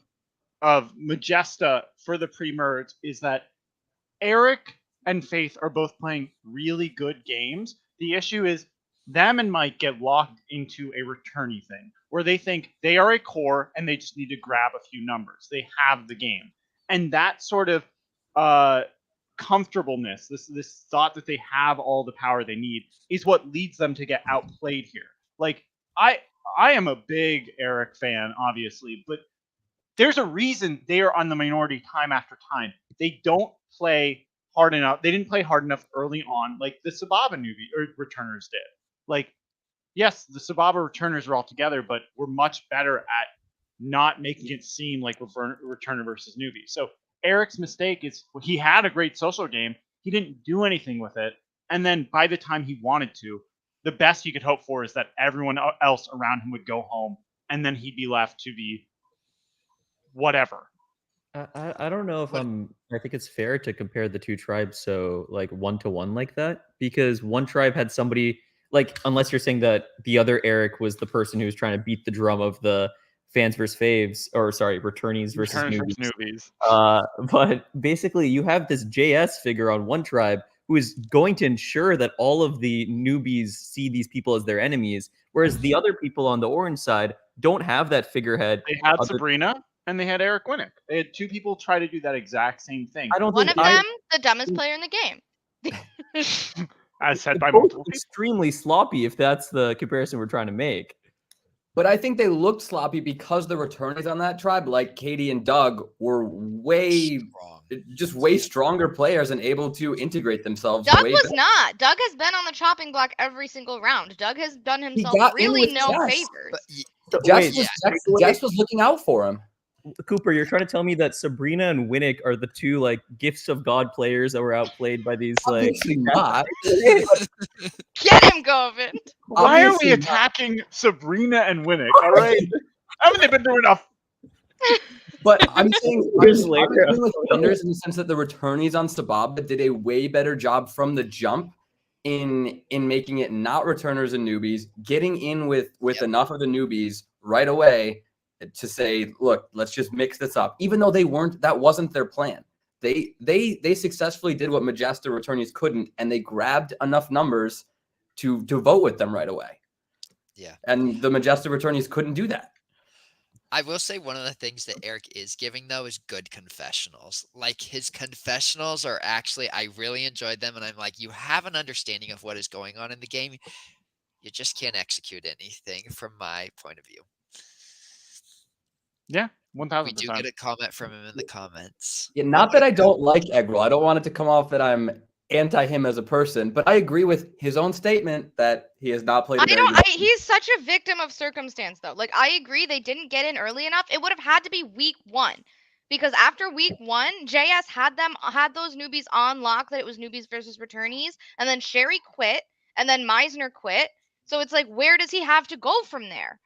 Majesta for the pre-merge is that Eric and Faith are both playing really good games. The issue is them and Mike get locked into a returney thing where they think they are a core and they just need to grab a few numbers. They have the game. And that sort of comfortableness, this thought that they have all the power they need, is what leads them to get outplayed here. Like, I am a big Eric fan, obviously, but there's a reason they are on the minority time after time. They don't play hard enough. They didn't play hard enough early on, like the Sababa newbie or returners did. Like, yes, the Sababa returners are all together, but we're much better at not making it seem like returner versus newbie. So Eric's mistake is he had a great social game. He didn't do anything with it. And then by the time he wanted to, the best he could hope for is that everyone else around him would go home and then he'd be left to be whatever. I don't know if I think it's fair to compare the two tribes so like 1-to-1 like that, because one tribe had somebody like, unless you're saying that the other Eric was the person who was trying to beat the drum of the fans versus faves, or sorry, returnees versus newbies. But basically you have this JS figure on one tribe who is going to ensure that all of the newbies see these people as their enemies, whereas the other people on the orange side don't have that figurehead. They had Sabrina and they had Eric Winnick. They had two people try to do that exact same thing. One of them, the dumbest player in the game. As said by multiple people. Extremely sloppy, if that's the comparison we're trying to make. But I think they looked sloppy because the returnees on that tribe, like Katie and Doug, were way stronger players and able to integrate themselves. Doug was not. Doug has been on the chopping block every single round. Doug has done himself really no favors. Jess was looking out for him. Cooper, you're trying to tell me that Sabrina and Winnick are the two like gifts of God players that were outplayed by these like Obviously not. Get him, Govind. Why are we attacking Sabrina and Winnick? All right. Haven't they been doing enough? But I'm saying with Thunders in the sense that the returnees on Sababa did a way better job from the jump in making it not returners and newbies, getting in with enough of the newbies right away to say, look, let's just mix this up. Even though that wasn't their plan. They successfully did what Majesta returnees couldn't, and they grabbed enough numbers to vote with them right away. Yeah. And the Majesta returnees couldn't do that. I will say one of the things that Eric is giving, though, is good confessionals. Like, his confessionals are actually, I really enjoyed them, and I'm like, you have an understanding of what is going on in the game. You just can't execute anything from my point of view. Yeah, 1000%. We do get a comment from him in the comments. Yeah, not that I don't like Eggroll. I don't want it to come off that I'm anti him as a person, but I agree with his own statement that he has not played. He's such a victim of circumstance, though. Like, I agree they didn't get in early enough. It would have had to be week 1, because after week 1, JS had those newbies on lock that it was newbies versus returnees, and then Sherry quit, and then Meisner quit. So it's like, where does he have to go from there?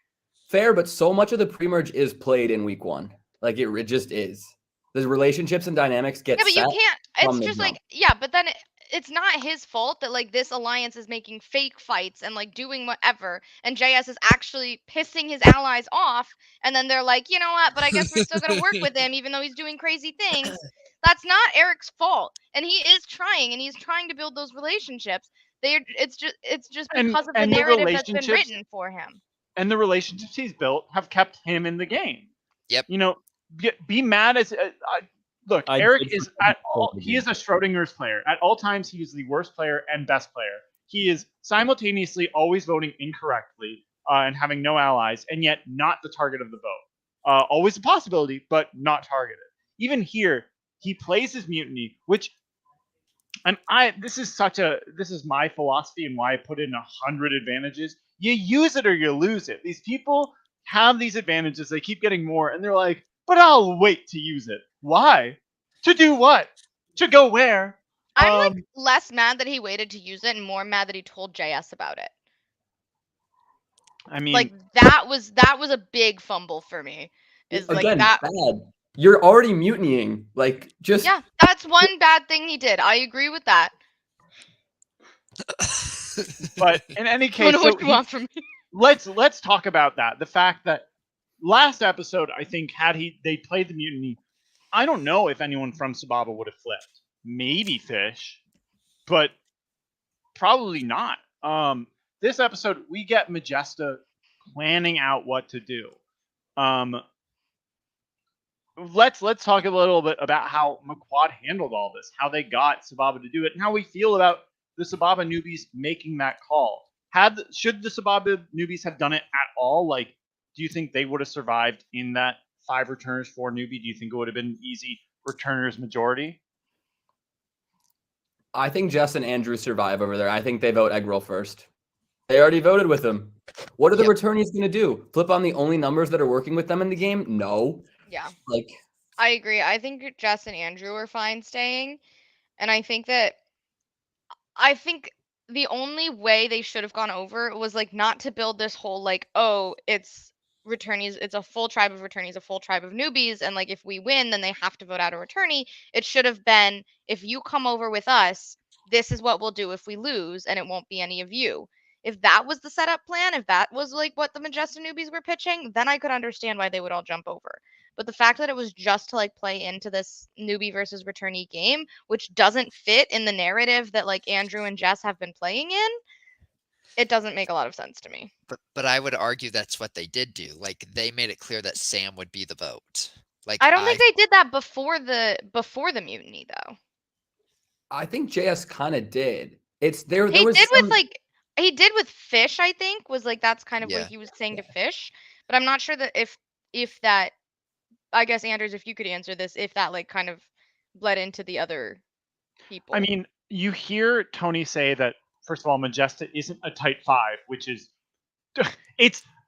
Fair, but so much of the pre-merge is played in week 1. Like, it just is. The relationships and dynamics get set. Yeah, but you can't. It's just like, yeah, but then it's not his fault that like this alliance is making fake fights and like doing whatever, and JS is actually pissing his allies off, and then they're like, you know what? But I guess we're still gonna work with him even though he's doing crazy things. That's not Eric's fault, and he is trying, and he's trying to build those relationships. It's just because of the narrative that's been written for him. And the relationships he's built have kept him in the game. Yep. You know, be mad as look. Eric is he is a Schrodinger's player. At all times, he is the worst player and best player. He is simultaneously always voting incorrectly and having no allies, and yet not the target of the vote. Always a possibility, but not targeted. Even here, he plays his mutiny, which, and this is my philosophy and why I put in 100 advantages. You use it or you lose it. These people have these advantages. They keep getting more, and they're like, but I'll wait to use it. Why? To do what? To go where? I'm like less mad that he waited to use it and more mad that he told JS about it. I mean, like that was a big fumble for me. Is again, like that bad. You're already mutinying. Like, just yeah, that's one bad thing he did. I agree with that. But in any case, what you want from me? Let's talk about that. The fact that last episode, I think, they played the mutiny, I don't know if anyone from Sababa would have flipped. Maybe Fish, but probably not. This episode, we get Majesta planning out what to do. Let's talk a little bit about how McQuad handled all this, how they got Sababa to do it, and how we feel about the Sababa newbies making that call. should the Sababa newbies have done it at all? Like, do you think they would have survived in that 5 returners, 4 newbie? Do you think it would have been easy returners majority? I think Jess and Andrew survive over there. I think they vote egg roll first. They already voted with him. What are the returnees going to do? Flip on the only numbers that are working with them in the game? No. Yeah. Like, I agree. I think Jess and Andrew are fine staying. And I think the only way they should have gone over was like not to build this whole like, oh, it's returnees, it's a full tribe of returnees, a full tribe of newbies, and like if we win, then they have to vote out a returnee. It should have been, if you come over with us, this is what we'll do if we lose, and it won't be any of you. If that was the setup plan, if that was like what the Majestic newbies were pitching, then I could understand why they would all jump over. But the fact that it was just to like play into this newbie versus returnee game, which doesn't fit in the narrative that like Andrew and Jess have been playing in, it doesn't make a lot of sense to me. But I would argue that's what they did do. Like they made it clear that Sam would be the vote. Like I don't think they did that before the mutiny though. I think JS kind of did. It's there. He There was did some, with like he did with Fish, I think, was like that's kind of Yeah. what he was saying to Fish. But I'm not sure that if that, I guess Anders, if you could answer this, if that like kind of bled into the other people. I mean, you hear Tony say that, first of all, Majesta isn't a tight 5, which is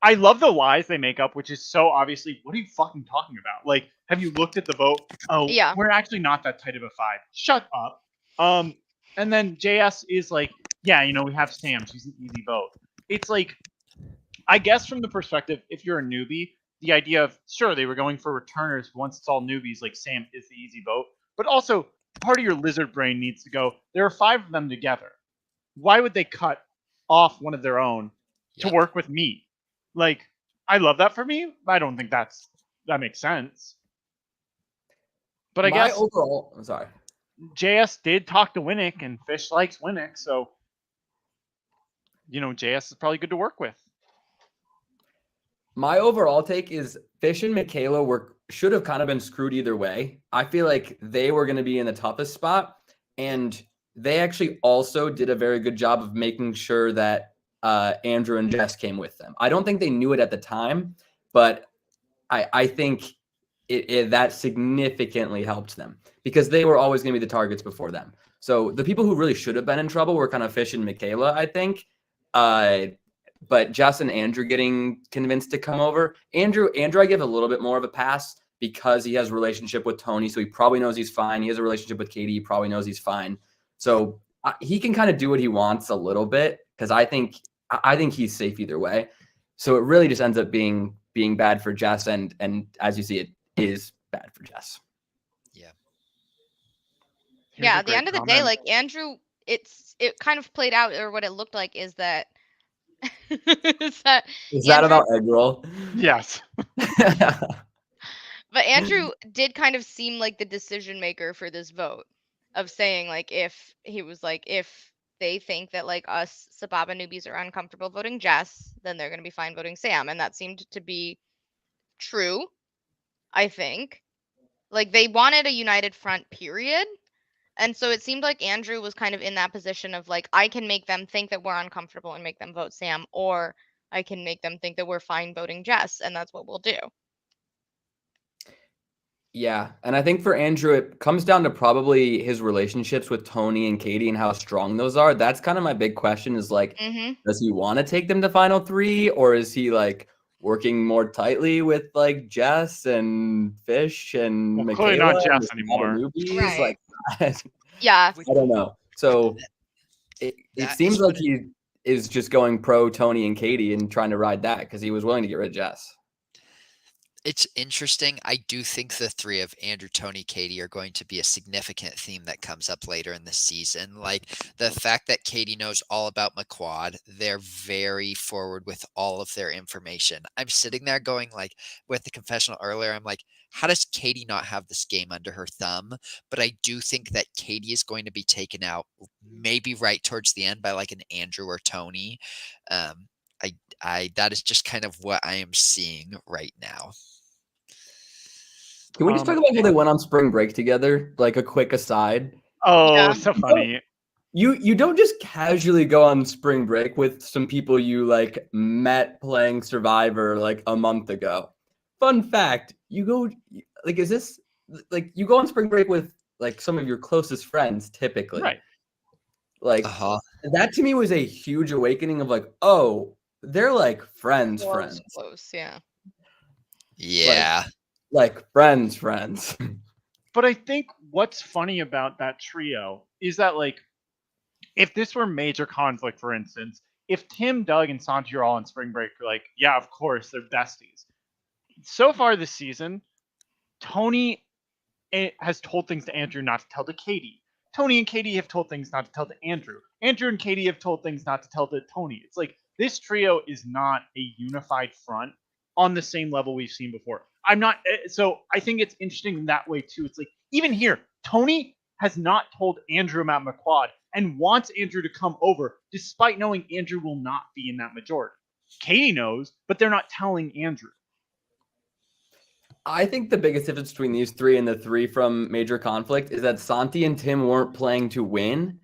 I love the lies they make up, which is so obviously, what are you fucking talking about? Like, have you looked at the vote? Oh, Yeah. we're actually not that tight of a 5. Shut up. And then JS is like, yeah, we have Sam. She's an easy vote. It's like, I guess from the perspective, if you're a newbie, the idea of, sure, they were going for returners. Once it's all newbies, like Sam is the easy vote. But also, part of your lizard brain needs to go, there are 5 of them together. Why would they cut off one of their own to work with me? Like, I love that for me. I don't think that makes sense. But I guess overall, I'm sorry. JS did talk to Winnick, and Fish likes Winnick, so JS is probably good to work with. My overall take is Fish and Michaela should have kind of been screwed either way. I feel like they were going to be in the toughest spot, and they actually also did a very good job of making sure that Andrew and Jess came with them. I don't think they knew it at the time, but I think that significantly helped them because they were always going to be the targets before them. So the people who really should have been in trouble were kind of Fish and Michaela, I think. But Jess and Andrew getting convinced to come over. Andrew, I give a little bit more of a pass because he has a relationship with Tony, so he probably knows he's fine. He has a relationship with Katie, he probably knows he's fine. So he can kind of do what he wants a little bit because I think he's safe either way. So it really just ends up being bad for Jess, and as you see, it is bad for Jess. Yeah. Yeah, at the end of the day, like Andrew, it kind of played out, or what it looked like is that is that about egg roll? Yes. But Andrew did kind of seem like the decision maker for this vote of saying like if they think that like us Sababa newbies are uncomfortable voting Jess, then they're going to be fine voting Sam, and that seemed to be true. I think like they wanted a united front, period. And so it seemed like Andrew was kind of in that position of like, I can make them think that we're uncomfortable and make them vote Sam, or I can make them think that we're fine voting Jess, and that's what we'll do. Yeah, and I think for Andrew, it comes down to probably his relationships with Tony and Katie and how strong those are. That's kind of my big question is like, does he want to take them to final 3, or is he like working more tightly with like Jess and Fish and Michaela? Clearly not Jess anymore. Newbies? Like, Yeah. I don't know. So it seems like he is just going pro Tony and Katie and trying to ride that because he was willing to get rid of Jess. It's interesting. I do think the 3 of Andrew, Tony, Katie are going to be a significant theme that comes up later in the season. Like the fact that Katie knows all about McQuad, they're very forward with all of their information. I'm sitting there going like with the confessional earlier, I'm like, how does Katie not have this game under her thumb? But I do think that Katie is going to be taken out maybe right towards the end by like an Andrew or Tony. That is just kind of what I am seeing right now. Can we just talk about how they went on spring break together? Like a quick aside. Oh, yeah. So funny. You don't just casually go on spring break with some people you like met playing Survivor like a month ago. Fun fact, you go like is this like you go on spring break with like some of your closest friends typically. Right. Like that to me was a huge awakening of like, oh, they're like friends. Close, yeah. Yeah. Like friends. But I think what's funny about that trio is that, like, if this were major conflict, for instance, if Tim, Doug, and Santi are all on spring break, like, yeah, of course, they're besties. So far this season, Tony has told things to Andrew not to tell to Katie. Tony and Katie have told things not to tell to Andrew. Andrew and Katie have told things not to tell to Tony. It's like this trio is not a unified front on the same level we've seen before. So I think it's interesting in that way too. It's like even here, Tony has not told Andrew about McQuad and wants Andrew to come over despite knowing Andrew will not be in that majority. Katie knows, but they're not telling Andrew. I think the biggest difference between these three and the three from Major Conflict is that Santi and Tim weren't playing to win,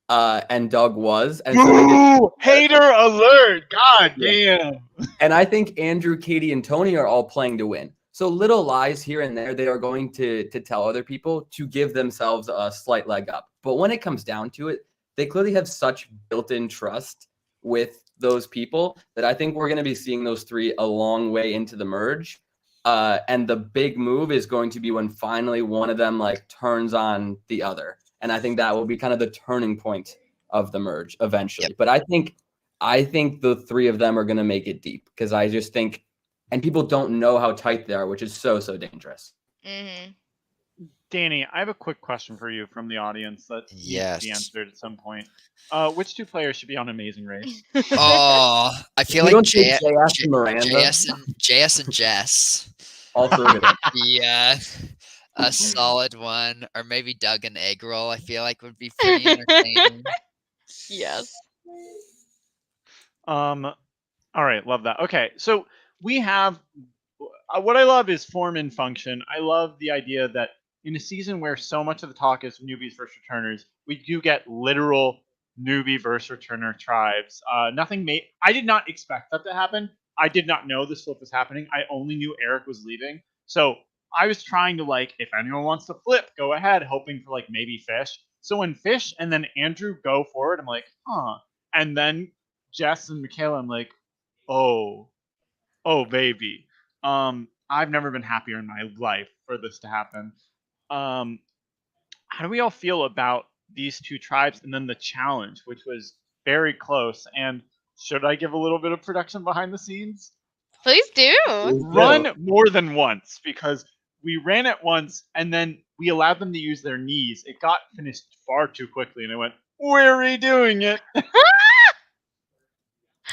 and Doug was. And so hater alert! God damn! And I think Andrew, Katie, and Tony are all playing to win. So little lies here and there, they are going to tell other people to give themselves a slight leg up. But when it comes down to it, they clearly have such built-in trust with those people that I think we're going to be seeing those three a long way into the merge. And the big move is going to be when finally one of them like turns on the other. And I think that will be kind of the turning point of the merge eventually. Yep. But I think the three of them are going to make it deep because I just think, and people don't know how tight they are, which is so dangerous. Mm-hmm. Danny, I have a quick question for you from the audience that needs to be answered at some point. Which two players should be on Amazing Race? Oh, I feel like JS and Jess. All three of them. Yeah, a solid one, or maybe Doug and Egg Roll. I feel like would be pretty entertaining. Yes. All right, love that. Okay, so we have what I love is form and function. I love the idea that in a season where so much of the talk is newbies versus returners, we do get literal newbie versus returner tribes. I did not expect that to happen. I did not know this flip was happening. I only knew Eric was leaving. So I was trying to, like, if anyone wants to flip, go ahead, hoping for, like, maybe Fish. So when Fish and then Andrew go forward, I'm like, huh. And then Jess and Michaela, I'm like, oh, baby. I've never been happier in my life for this to happen. How do we all feel about these two tribes and then the challenge, which was very close? And should I give a little bit of production behind the scenes? Please do. Run more than once, because we ran it once and then we allowed them to use their knees. It got finished far too quickly and I went, we're redoing it.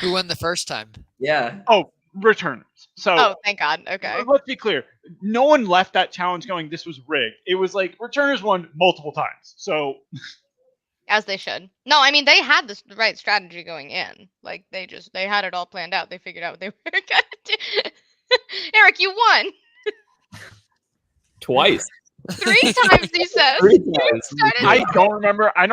Who won the first time? Yeah. Oh, returners. So thank God. Okay. Let's be clear. No one left that challenge going, this was rigged. It was like returners won multiple times. So as they should. No, I mean they had the right strategy going in. Like they had it all planned out. They figured out what they were gonna do. Eric, you won. Twice. 3 times, he says. 3 times. I don't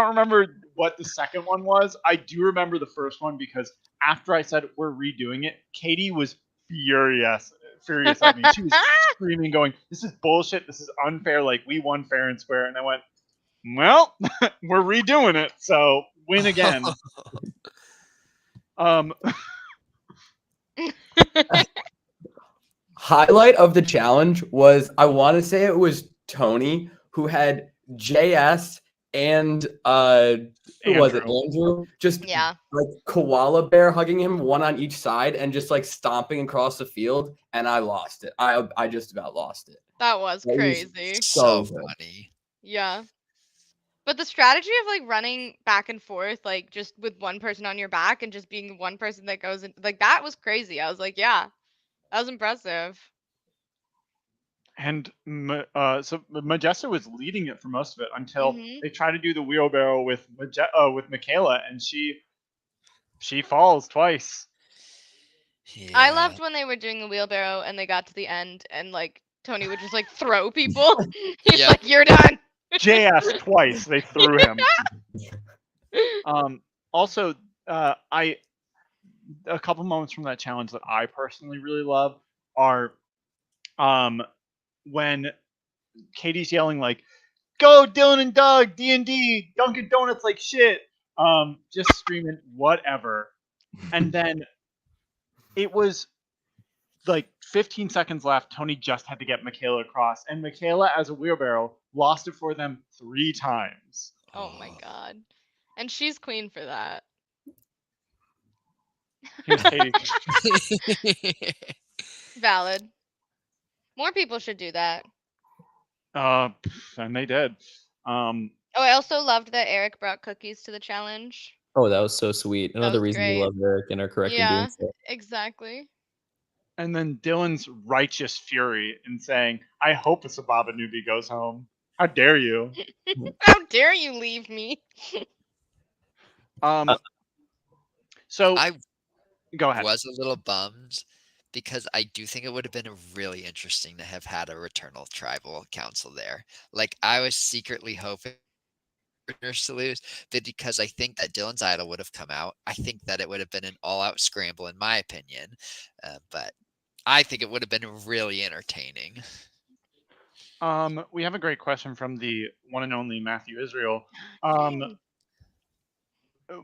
remember what the second one was. I do remember the first one because after I said we're redoing it, Katie was furious at me. She was screaming, going, "This is bullshit. This is unfair. Like, we won fair and square." And I went, "Well, we're redoing it, so win again." Highlight of the challenge was, I want to say it was Tony who had JS and who was it? Andrew, just like koala bear hugging him, one on each side, and just like stomping across the field. And I lost it. I just about lost it. That was crazy. So funny. Yeah. But the strategy of like running back and forth, like just with one person on your back and just being the one person that goes in, like that was crazy. I was like, yeah, that was impressive. And so Majesta was leading it for most of it until they try to do the wheelbarrow with Michaela, and she falls twice. Yeah. I loved when they were doing the wheelbarrow and they got to the end and like Tony would just like throw people. He's like, "You're done." JS twice they threw him. Also, I a couple moments from that challenge that I personally really love are when Katie's yelling like, "Go Dylan and Doug, D&D, Dunkin' Donuts like shit," just screaming whatever, and then it was like 15 seconds left. Tony just had to get Michaela across, and Michaela, as a wheelbarrow, lost it for them 3 times. Oh my god. And she's queen for that. Here's Katie. Valid. More people should do that. And they did. Oh, I also loved that Eric brought cookies to the challenge. Oh, that was so sweet. Another was reason we great. love Eric and are correct in Yeah, doing so. exactly. And then Dylan's righteous fury in saying, "I hope a Sababa newbie goes home. How dare you?" How dare you leave me? So I go ahead. was a little bummed because I do think it would have been really interesting to have had a Returnal tribal council there. Like, I was secretly hoping Returners to lose, but because I think that Dylan's idol would have come out, I think that it would have been an all-out scramble, in my opinion. But I think it would have been really entertaining. We have a great question from the one and only Matthew Israel, Yay.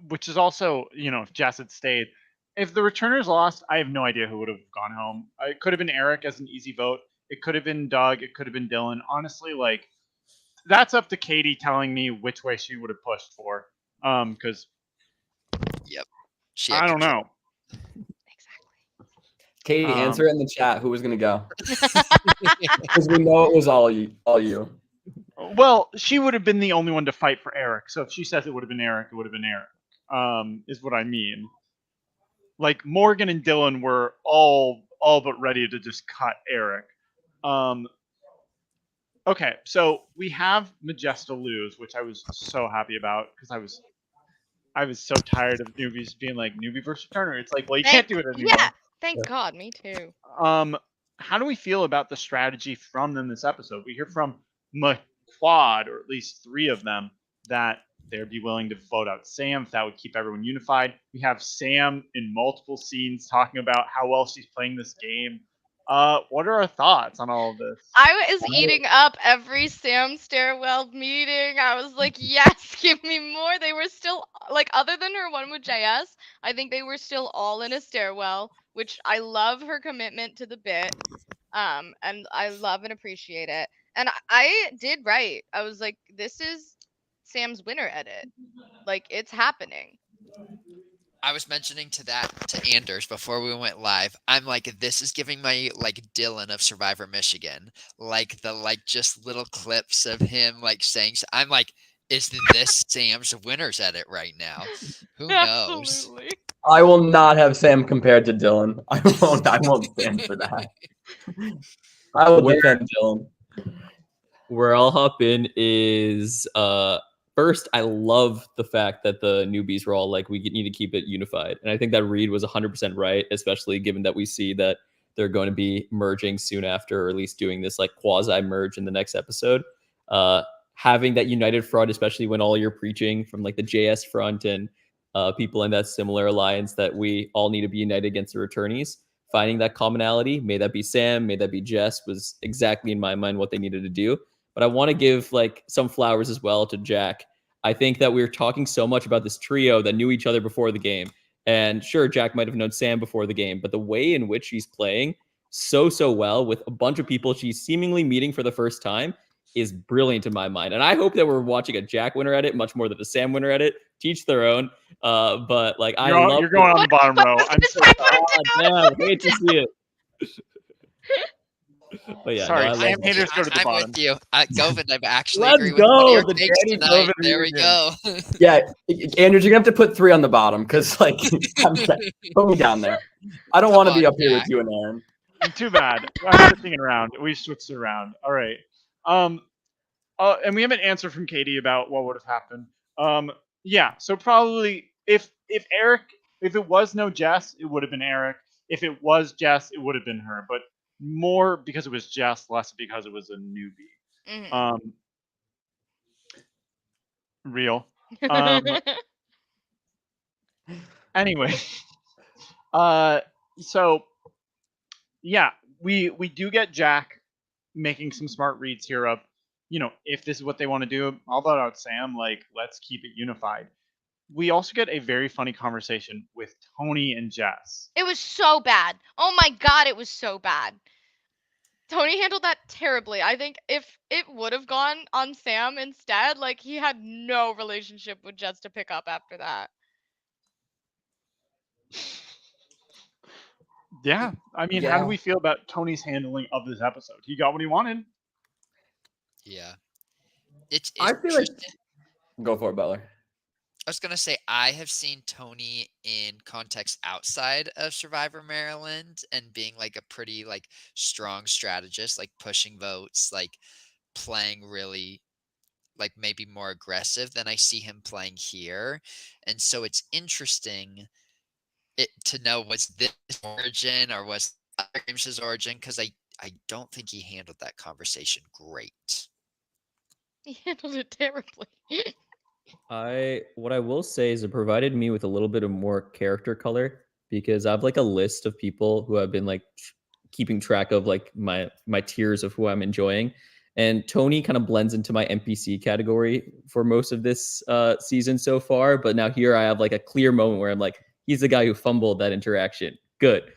which is also, if Jess had stayed. If the returners lost, I have no idea who would have gone home. It could have been Eric as an easy vote. It could have been Doug. It could have been Dylan. Honestly, like, that's up to Katie telling me which way she would have pushed for. Because Yep. She had I don't control. know. Exactly. Katie, answer it in the chat. Who was going to go? Because we know it was all you. Well, she would have been the only one to fight for Eric. So if she says it would have been Eric, it would have been Eric. Is what I mean. Like, Morgan and Dylan were all but ready to just cut Eric. Okay, so we have Majesta lose, which I was so happy about because I was so tired of newbies being like newbie versus returner. It's like, well, you can't do it anymore. Yeah, thank God, me too. How do we feel about the strategy from them this episode? We hear from McQuad, or at least 3 of them, that they'd be willing to vote out Sam if that would keep everyone unified. We have Sam in multiple scenes talking about how well she's playing this game. What are our thoughts on all of this? I was eating up every Sam stairwell meeting. I was like, yes, give me more. They were still, like, other than her one with JS, I think they were still all in a stairwell, which I love her commitment to the bit. And I love and appreciate it. And I did right. I was like, this is Sam's winner edit. Like, it's happening. I was mentioning to Anders before we went live. I'm like, this is giving my like Dylan of Survivor Michigan, like just little clips of him like saying. I'm like, is this Sam's winners edit right now? Who knows? Absolutely. I will not have Sam compared to Dylan. I won't stand for that. I will defend Dylan. Where I'll hop in is first, I love the fact that the newbies were all like, we need to keep it unified. And I think that Reed was 100% right, especially given that we see that they're going to be merging soon after, or at least doing this like quasi merge in the next episode. Having that united front, especially when all you're preaching from like the JS front and people in that similar alliance, that we all need to be united against the returnees. Finding that commonality, may that be Sam, may that be Jess, was exactly in my mind what they needed to do. But I want to give like some flowers as well to Jack. I think that we were talking so much about this trio that knew each other before the game. And sure, Jack might have known Sam before the game, but the way in which she's playing so well with a bunch of people she's seemingly meeting for the first time is brilliant in my mind. And I hope that we're watching a Jack winner edit much more than a Sam winner edit. Teach their own. But like, you're going on the bottom row. I'm so sorry. Damn, hate to see it. But yeah, sorry, no, Sam haters go to the I'm bottom. with you. Govind, I actually Let's agree with one of go, your the takes Danny tonight. Govind There we go. Yeah, Andrew, you're gonna have to put 3 on the bottom because like put me down there. I don't want to be up here with you and Aaron. Too bad. I'm thinking around. We switched it around. All right. And we have an answer from Katie about what would have happened. Yeah. So probably if it was no Jess, it would have been Eric. If it was Jess, it would have been her. But more because it was Jess, less because it was a newbie. Mhm. Real. Anyway, so yeah, we do get Jack making some smart reads here of, if this is what they want to do, I'll vote out Sam. Like, let's keep it unified. We also get a very funny conversation with Tony and Jess. It was so bad. Oh my god, it was so bad. Tony handled that terribly. I think if it would have gone on Sam instead, like he had no relationship with Jess to pick up after that. Yeah, I mean, how do we feel about Tony's handling of this episode? He got what he wanted. Yeah. It's I feel like interesting. go for it, Butler. I was gonna say I have seen Tony in context outside of Survivor Maryland and being like a pretty like strong strategist, like pushing votes, like playing really like maybe more aggressive than I see him playing here. And so it's interesting to know was this origin or was other Grimsh's origin, because I don't think he handled that conversation great. He handled it terribly. What I will say is it provided me with a little bit of more character color, because I have like a list of people who I've been like keeping track of, like my tiers of who I'm enjoying. And Tony kind of blends into my NPC category for most of this season so far. But now here I have like a clear moment where I'm like, he's the guy who fumbled that interaction. Good.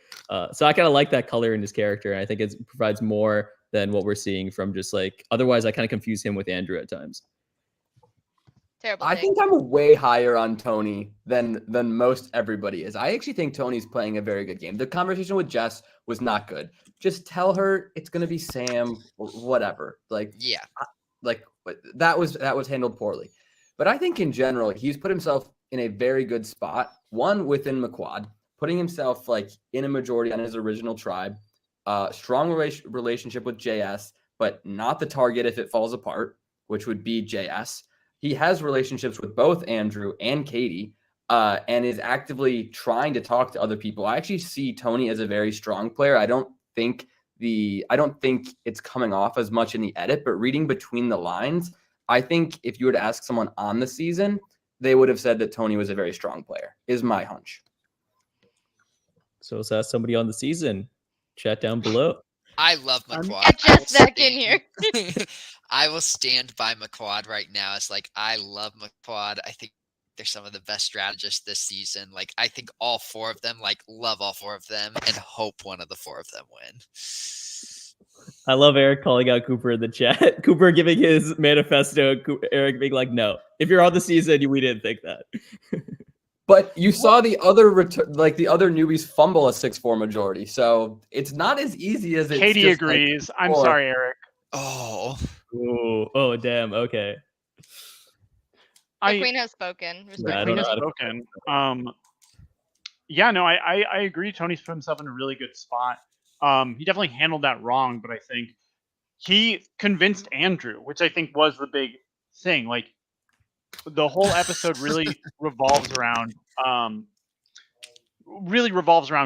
So I kind of like that color in his character. And I think it provides more than what we're seeing from just like, otherwise I kind of confuse him with Andrew at times. Terrible. I think I'm way higher on Tony than most everybody is. I actually think Tony's playing a very good game. The conversation with Jess was not good. Just tell her it's gonna be Sam or whatever. Like, yeah, that was handled poorly. But I think in general he's put himself in a very good spot. One, within McQuad, putting himself like in a majority on his original tribe. Strong relationship with JS, but not the target if it falls apart, which would be JS. He has relationships with both Andrew and Katie, and is actively trying to talk to other people. I actually see Tony as a very strong player. I don't think it's coming off as much in the edit, but reading between the lines, I think if you were to ask someone on the season, they would have said that Tony was a very strong player, is my hunch. So let's ask somebody on the season. Chat down below. I love McQuad. Get Jess back in here. I will stand by McQuad right now. It's like, I love McQuad. I think they're some of the best strategists this season. Like, I think all four of them, like, love all four of them and hope one of the four of them win. I love Eric calling out Cooper in the chat. Cooper giving his manifesto. Eric being like, no, if you're on the season, we didn't think that. But you saw the other the other newbies fumble a 6-4 majority, so it's not as easy as it's. Katie agrees. Like, I'm sorry, Eric. Oh, damn. Okay. The queen has spoken. The queen has spoken. Yeah, no, I agree. Tony's put himself in a really good spot. He definitely handled that wrong, but I think he convinced Andrew, which I think was the big thing. Like, the whole episode really revolves around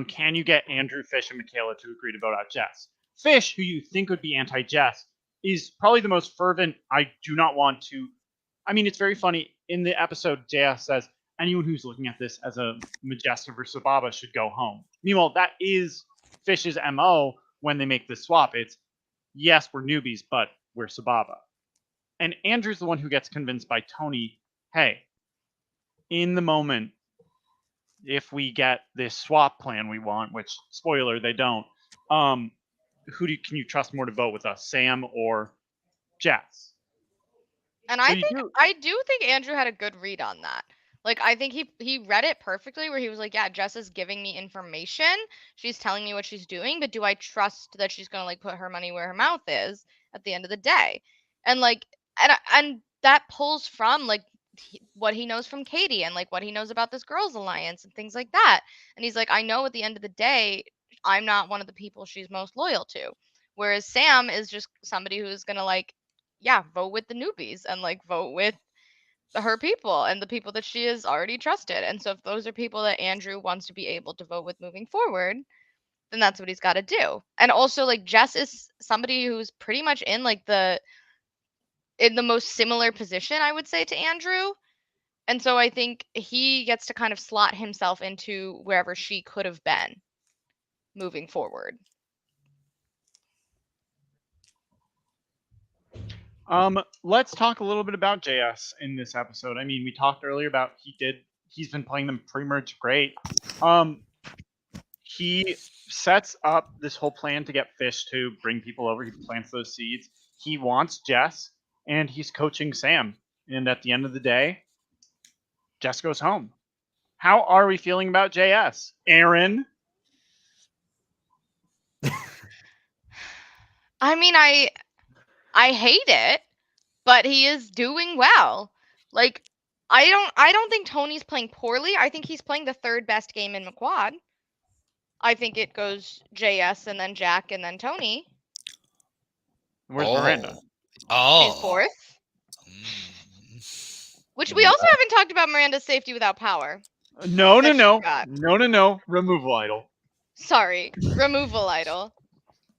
can you get Andrew, Fish, and Michaela to agree to vote out Jess? Fish, who you think would be anti-Jess, is probably the most fervent. I do not want to. I mean, it's very funny. In the episode, JS says, anyone who's looking at this as a Majesta versus Sababa should go home. Meanwhile, that is Fish's MO when they make this swap. It's, yes, we're newbies, but we're Sababa. And Andrew's the one who gets convinced by Tony, hey, in the moment, if we get this swap plan we want, which, spoiler, they don't, can you trust more to vote with us, Sam or Jess? And I do think Andrew had a good read on that. Like, I think he read it perfectly where he was like, yeah, Jess is giving me information. She's telling me what she's doing, but do I trust that she's going to, like, put her money where her mouth is at the end of the day? And, like, and that pulls from, like, what he knows from Katie and, like, what he knows about this girls' alliance and things like that. And he's like, I know at the end of the day, I'm not one of the people she's most loyal to. Whereas Sam is just somebody who's going to, like, yeah, vote with the newbies and, like, vote with her people and the people that she has already trusted. And so if those are people that Andrew wants to be able to vote with moving forward, then that's what he's got to do. And also, like, Jess is somebody who's pretty much in the most similar position, I would say, to Andrew. And so I think he gets to kind of slot himself into wherever she could have been moving forward. Let's talk a little bit about JS in this episode. I mean, we talked earlier about he's been playing them pretty much great. He sets up this whole plan to get Fish to bring people over. He plants those seeds. He wants Jess, and he's coaching Sam. And at the end of the day, Jess goes home. How are we feeling about JS? Erin? I mean, I hate it, but he is doing well. Like, I don't think Tony's playing poorly. I think he's playing the third best game in McQuad. I think it goes JS and then Jack and then Tony. Where's Miranda? She's fourth. Which we also haven't talked about Miranda's safety without power. No. That she No. got. Removal idol. Sorry, removal idol.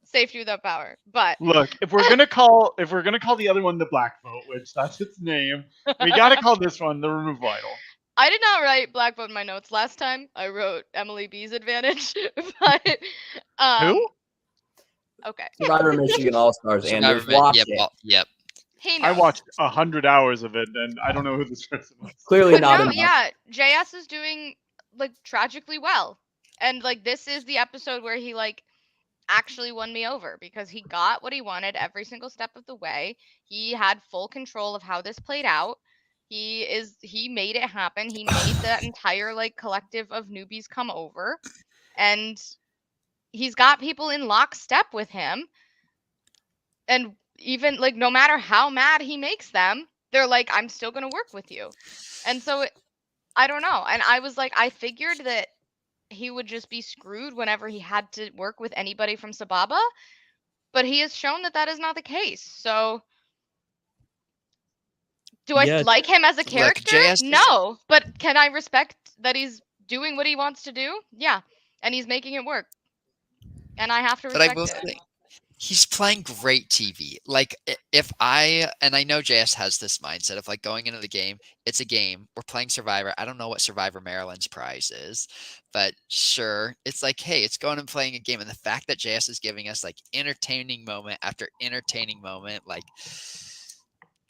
Safety without power. But Look, if we're gonna call the other one the Black Vote, which that's its name, we gotta call this one the removal idol. I did not write Black Vote in my notes last time. I wrote Emily B's advantage. But Who? Okay. Survivor Michigan All Stars, and watch it. Yep. He knows. I watched 100 hours of it, and I don't know who this person was. Clearly But not no, enough. yeah, JS is doing like tragically well. And like this is the episode where he like actually won me over because he got what he wanted every single step of the way. He had full control of how this played out. He made it happen. He made that entire like collective of newbies come over, and he's got people in lockstep with him. And even like no matter how mad he makes them, they're like, I'm still gonna work with you. And so I don't know. And I was like, I figured that he would just be screwed whenever he had to work with anybody from Sababa, but he has shown that that is not the case. So do I like him as a character? No, but can I respect that he's doing what he wants to do? Yeah, and he's making it work, and I have to respect But I will say, he's playing great TV. Like, and I know JS has this mindset of like going into the game, it's a game, we're playing Survivor. I don't know what Survivor Maryland's prize is, but sure, it's like, hey, it's going and playing a game. And the fact that JS is giving us like entertaining moment after entertaining moment, like,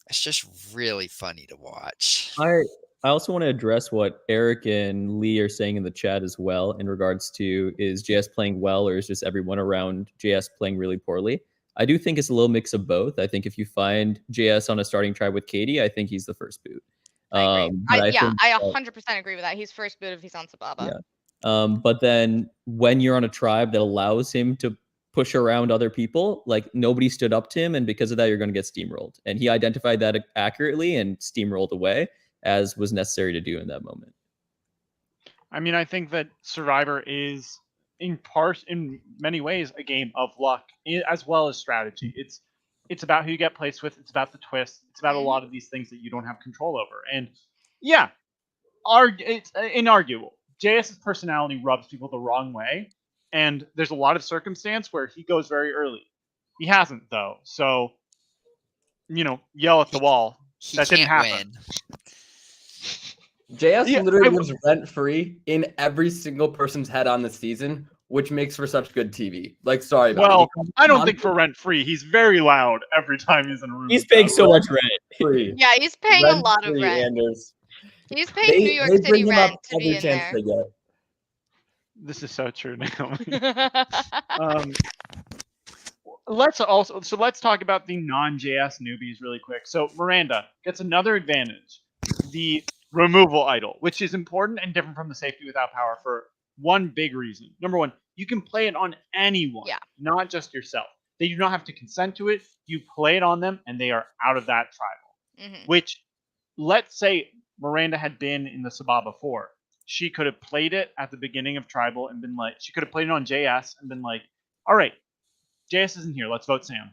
it's just really funny to watch. I also want to address what Eric and Lee are saying in the chat as well in regards to, is JS playing well or is just everyone around JS playing really poorly? I do think it's a little mix of both. I think if you find JS on a starting tribe with Katie, I think he's the first boot. I agree. I 100% agree with that. He's first boot if he's on Sababa. Yeah. But then when you're on a tribe that allows him to push around other people, like nobody stood up to him, and because of that, you're going to get steamrolled. And he identified that accurately and steamrolled away, as was necessary to do in that moment. I mean, I think that Survivor is in many ways a game of luck as well as strategy. It's about who you get placed with. It's about the twist. It's about a lot of these things that you don't have control over. And yeah, it's inarguable. JS's personality rubs people the wrong way, and there's a lot of circumstance where he goes very early. He hasn't though, so yell at the wall. That didn't happen. JS literally was rent-free in every single person's head on the season, which makes for such good TV. Like, sorry about it. Well, I don't think for rent-free. He's very loud every time he's in a room. He's paying so much rent. Yeah, he's paying a lot of rent. Anders. He's paying New York City rent to be in there. This is so true now. Let's talk about the non-JS newbies really quick. So Miranda gets another advantage. The removal idol, which is important and different from the safety without power for one big reason. Number one, you can play it on anyone, not just yourself. They do not have to consent to it. You play it on them, and they are out of that tribal. Mm-hmm. Which, let's say Miranda had been in the Sababa 4. She could have played it at the beginning of tribal and been like, she could have played it on JS and been like, all right, JS isn't here. Let's vote Sam.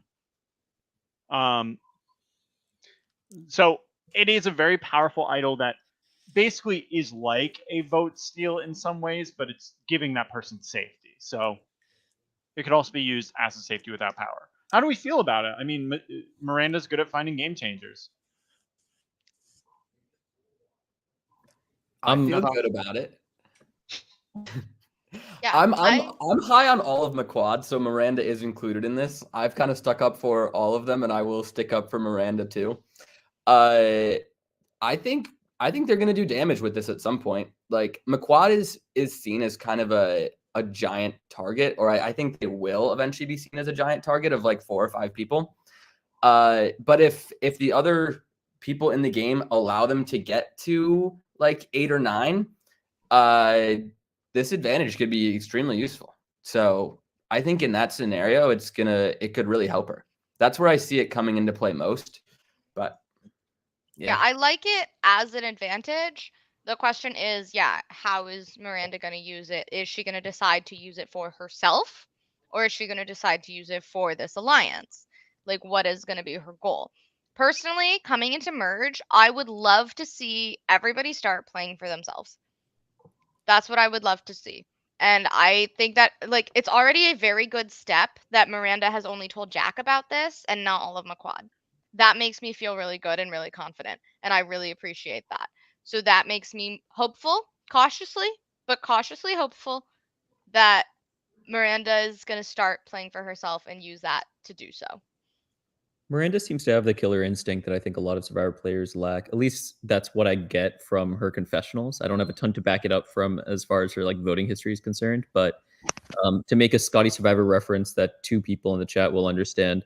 So it is a very powerful idol that basically is like a vote steal in some ways, but it's giving that person safety. So it could also be used as a safety without power. How do we feel about it? I mean, Miranda's good at finding game changers. I I'm feel not- good about it. Yeah, I'm high on all of McQuad, so Miranda is included in this. I've kind of stuck up for all of them, and I will stick up for Miranda too. I think they're gonna do damage with this at some point. Like McQuad is seen as kind of a giant target, or I think they will eventually be seen as a giant target of like 4 or 5 people. But if the other people in the game allow them to get to like 8 or 9, this advantage could be extremely useful. So I think in that scenario, it could really help her. That's where I see it coming into play most. But yeah, I like it as an advantage. The question is, how is Miranda going to use it? Is she going to decide to use it for herself, or is she going to decide to use it for this alliance? Like, what is going to be her goal? Personally, coming into Merge, I would love to see everybody start playing for themselves. That's what I would love to see. And I think that, like, it's already a very good step that Miranda has only told Jack about this and not all of McQuad. That makes me feel really good and really confident. And I really appreciate that. So that makes me hopeful, cautiously hopeful that Miranda is going to start playing for herself and use that to do so. Miranda seems to have the killer instinct that I think a lot of Survivor players lack. At least that's what I get from her confessionals. I don't have a ton to back it up from as far as her like voting history is concerned, but to make a Scotty Survivor reference that 2 people in the chat will understand,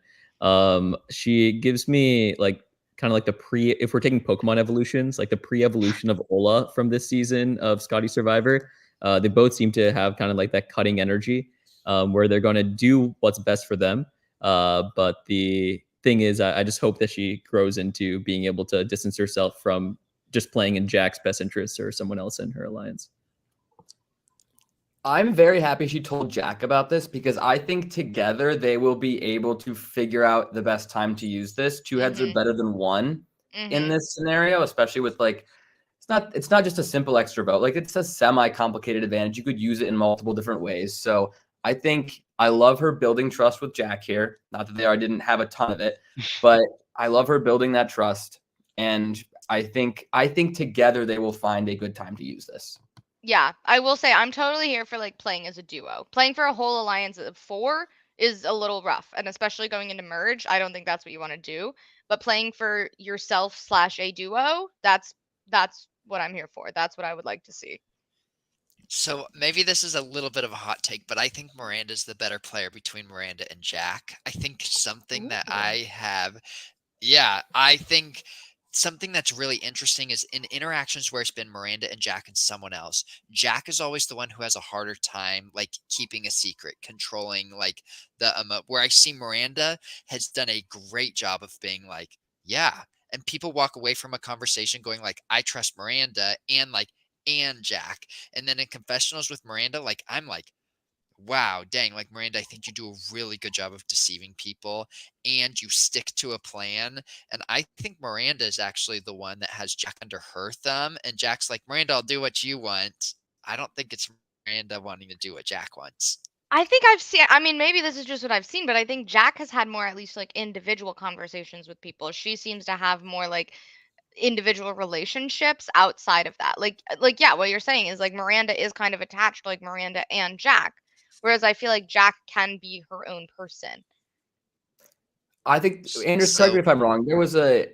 she gives me like kind of like if we're taking Pokemon evolutions, like the pre-evolution of Ola from this season of Scotty Survivor. They both seem to have kind of like that cutting energy where they're going to do what's best for them. But the thing is, I just hope that she grows into being able to distance herself from just playing in Jack's best interests or someone else in her alliance. I'm very happy she told Jack about this because I think together they will be able to figure out the best time to use this. 2 heads are better than 1 in this scenario, especially with like it's not just a simple extra vote. Like it's a semi-complicated advantage. You could use it in multiple different ways. So I think I love her building trust with Jack here. Not that they didn't have a ton of it, but I love her building that trust. And I think together they will find a good time to use this. Yeah, I will say I'm totally here for like playing as a duo. Playing for a whole alliance of 4 is a little rough, and especially going into Merge, I don't think that's what you want to do. But playing for yourself / a duo, that's what I'm here for. That's what I would like to see. So maybe this is a little bit of a hot take, but I think Miranda's the better player between Miranda and Jack. I think something that I have, I think something that's really interesting is in interactions where it's been Miranda and Jack and someone else. Jack is always the one who has a harder time, like keeping a secret, controlling like the where I see Miranda has done a great job of being like, yeah. And people walk away from a conversation going like, I trust Miranda and Jack. And then in confessionals with Miranda, like I'm like, wow, dang, like Miranda, I think you do a really good job of deceiving people and you stick to a plan. And I think Miranda is actually the one that has Jack under her thumb. And Jack's like, Miranda, I'll do what you want. I don't think it's Miranda wanting to do what Jack wants. I think maybe this is just what I've seen, but I think Jack has had more at least like individual conversations with people. She seems to have more like individual relationships outside of that. Like what you're saying is like Miranda is kind of attached to like Miranda and Jack, whereas I feel like Jack can be her own person. I think Anders, correct me if I'm wrong. There was a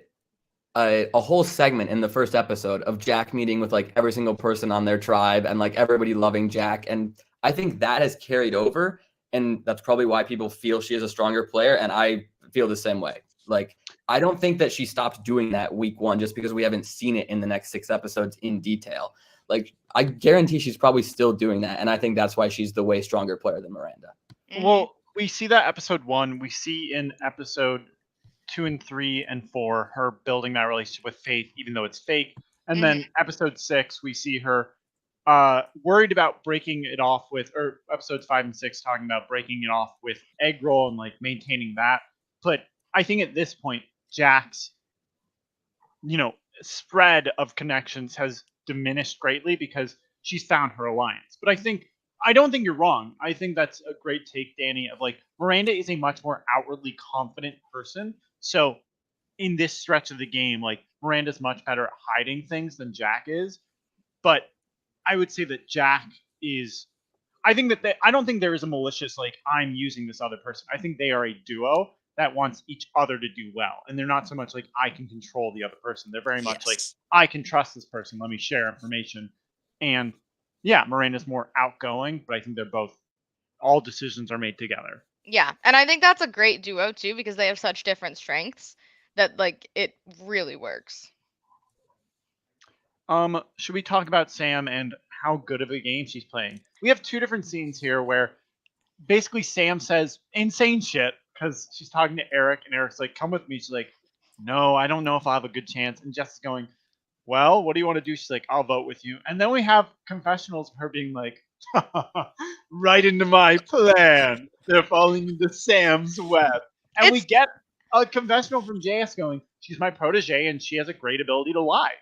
whole segment in the first episode of Jack meeting with like every single person on their tribe and like everybody loving Jack, and I think that has carried over, and that's probably why people feel she is a stronger player, and I feel the same way. Like I don't think that she stopped doing that week 1 just because we haven't seen it in the next 6 episodes in detail. Like I guarantee she's probably still doing that, and I think that's why she's the way stronger player than Miranda. Well, we see that episode 1. We see in episode 2 and 3 and 4 her building that relationship with Faith, even though it's fake. And then episode 6, we see her worried about breaking it off with, or episodes 5 and 6 talking about breaking it off with Egg Roll and like maintaining that. But I think at this point, Jack's, spread of connections has diminished greatly because she's found her alliance. But I don't think you're wrong. I think that's a great take, Danny, of like Miranda is a much more outwardly confident person. So in this stretch of the game, like Miranda's much better at hiding things than Jack is. But I would say that Jack is. I think that I don't think there is a malicious like I'm using this other person. I think they are a duo that wants each other to do well, and they're not so much like I can control the other person. They're very much like Yes. I can trust this person. Let me share information. And yeah, Miranda's more outgoing, but I think they're both. All decisions are made together. Yeah, and I think that's a great duo too because they have such different strengths that like it really works. Should we talk about Sam and how good of a game she's playing? We have two different scenes here where basically Sam says insane shit because she's talking to Eric, and Eric's like, "Come with me." She's like, "No, I don't know if I'll have a good chance." And Jess is going, "Well, what do you want to do?" She's like, "I'll vote with you." And then we have confessionals of her being like, "Right into my plan. They're falling into Sam's web." And we get a confessional from JS going, "She's my protege, and she has a great ability to lie."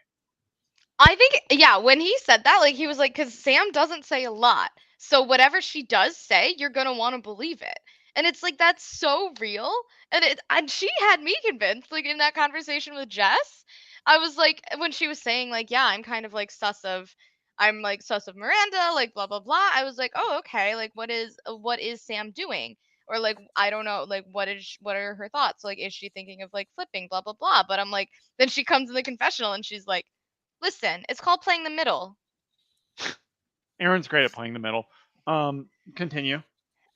I think, yeah, when he said that, like, he was like, because Sam doesn't say a lot. So whatever she does say, you're going to want to believe it. And it's like, that's so real. And she had me convinced, like, in that conversation with Jess. I was like, when she was saying, like, yeah, I'm like sus of Miranda, like, blah, blah, blah. I was like, oh, okay. Like, what is Sam doing? Or like, I don't know, like, what are her thoughts? Like, is she thinking of like flipping, blah, blah, blah. But I'm like, then she comes in the confessional and she's like, listen, it's called playing the middle. Erin's great at playing the middle. Continue.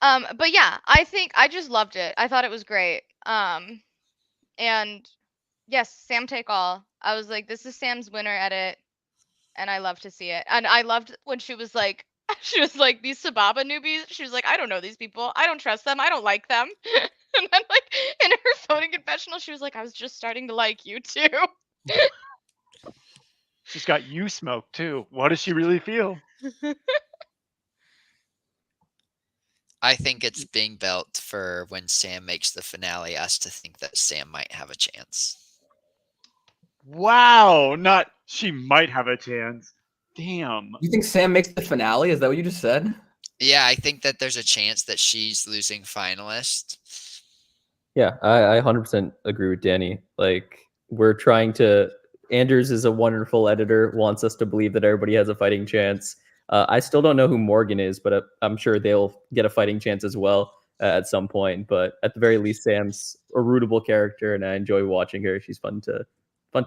But yeah, I think I just loved it. I thought it was great. And yes, Sam take all. I was like, this is Sam's winner edit, and I love to see it. And I loved when she was like, these Sababa newbies. She was like, I don't know these people. I don't trust them. I don't like them. And then like in her voting confessional, she was like, I was just starting to like you too. She's got you smoke too. What does she really feel? I think it's being built for when Sam makes the finale, us to think that Sam might have a chance. Wow, not she might have a chance. Damn. You think Sam makes the finale? Is that what you just said? Yeah, I think that there's a chance that she's losing finalist. Yeah, I 100% agree with Danny. Like, we're trying to. Anders is a wonderful editor, wants us to believe that everybody has a fighting chance. I still don't know who Morgan is, but I'm sure they'll get a fighting chance as well at some point. But at the very least, Sam's a rootable character, and I enjoy watching her. She's fun to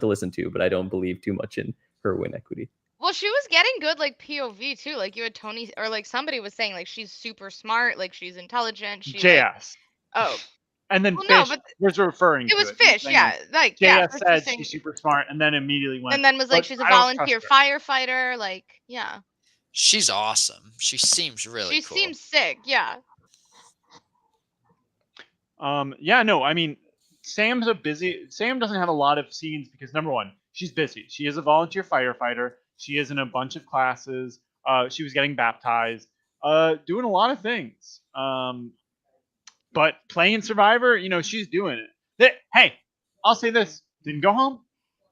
listen to, but I don't believe too much in her win equity. Well, she was getting good like POV too. Like you had Tony or like somebody was saying like she's super smart, like she's intelligent. She JS. oh. And then Well, Fish no, but was referring to it was it. Fish, yeah. Like yeah. JS said she's super smart, and then immediately went. And then was like she's a volunteer firefighter. Like yeah. She's awesome. She seems really she cool. She seems sick. Yeah. Yeah. No. I mean, Sam doesn't have a lot of scenes because number one, she's busy. She is a volunteer firefighter. She is in a bunch of classes. She was getting baptized. Doing a lot of things. But playing Survivor, she's doing it. Hey, I'll say this. Didn't go home.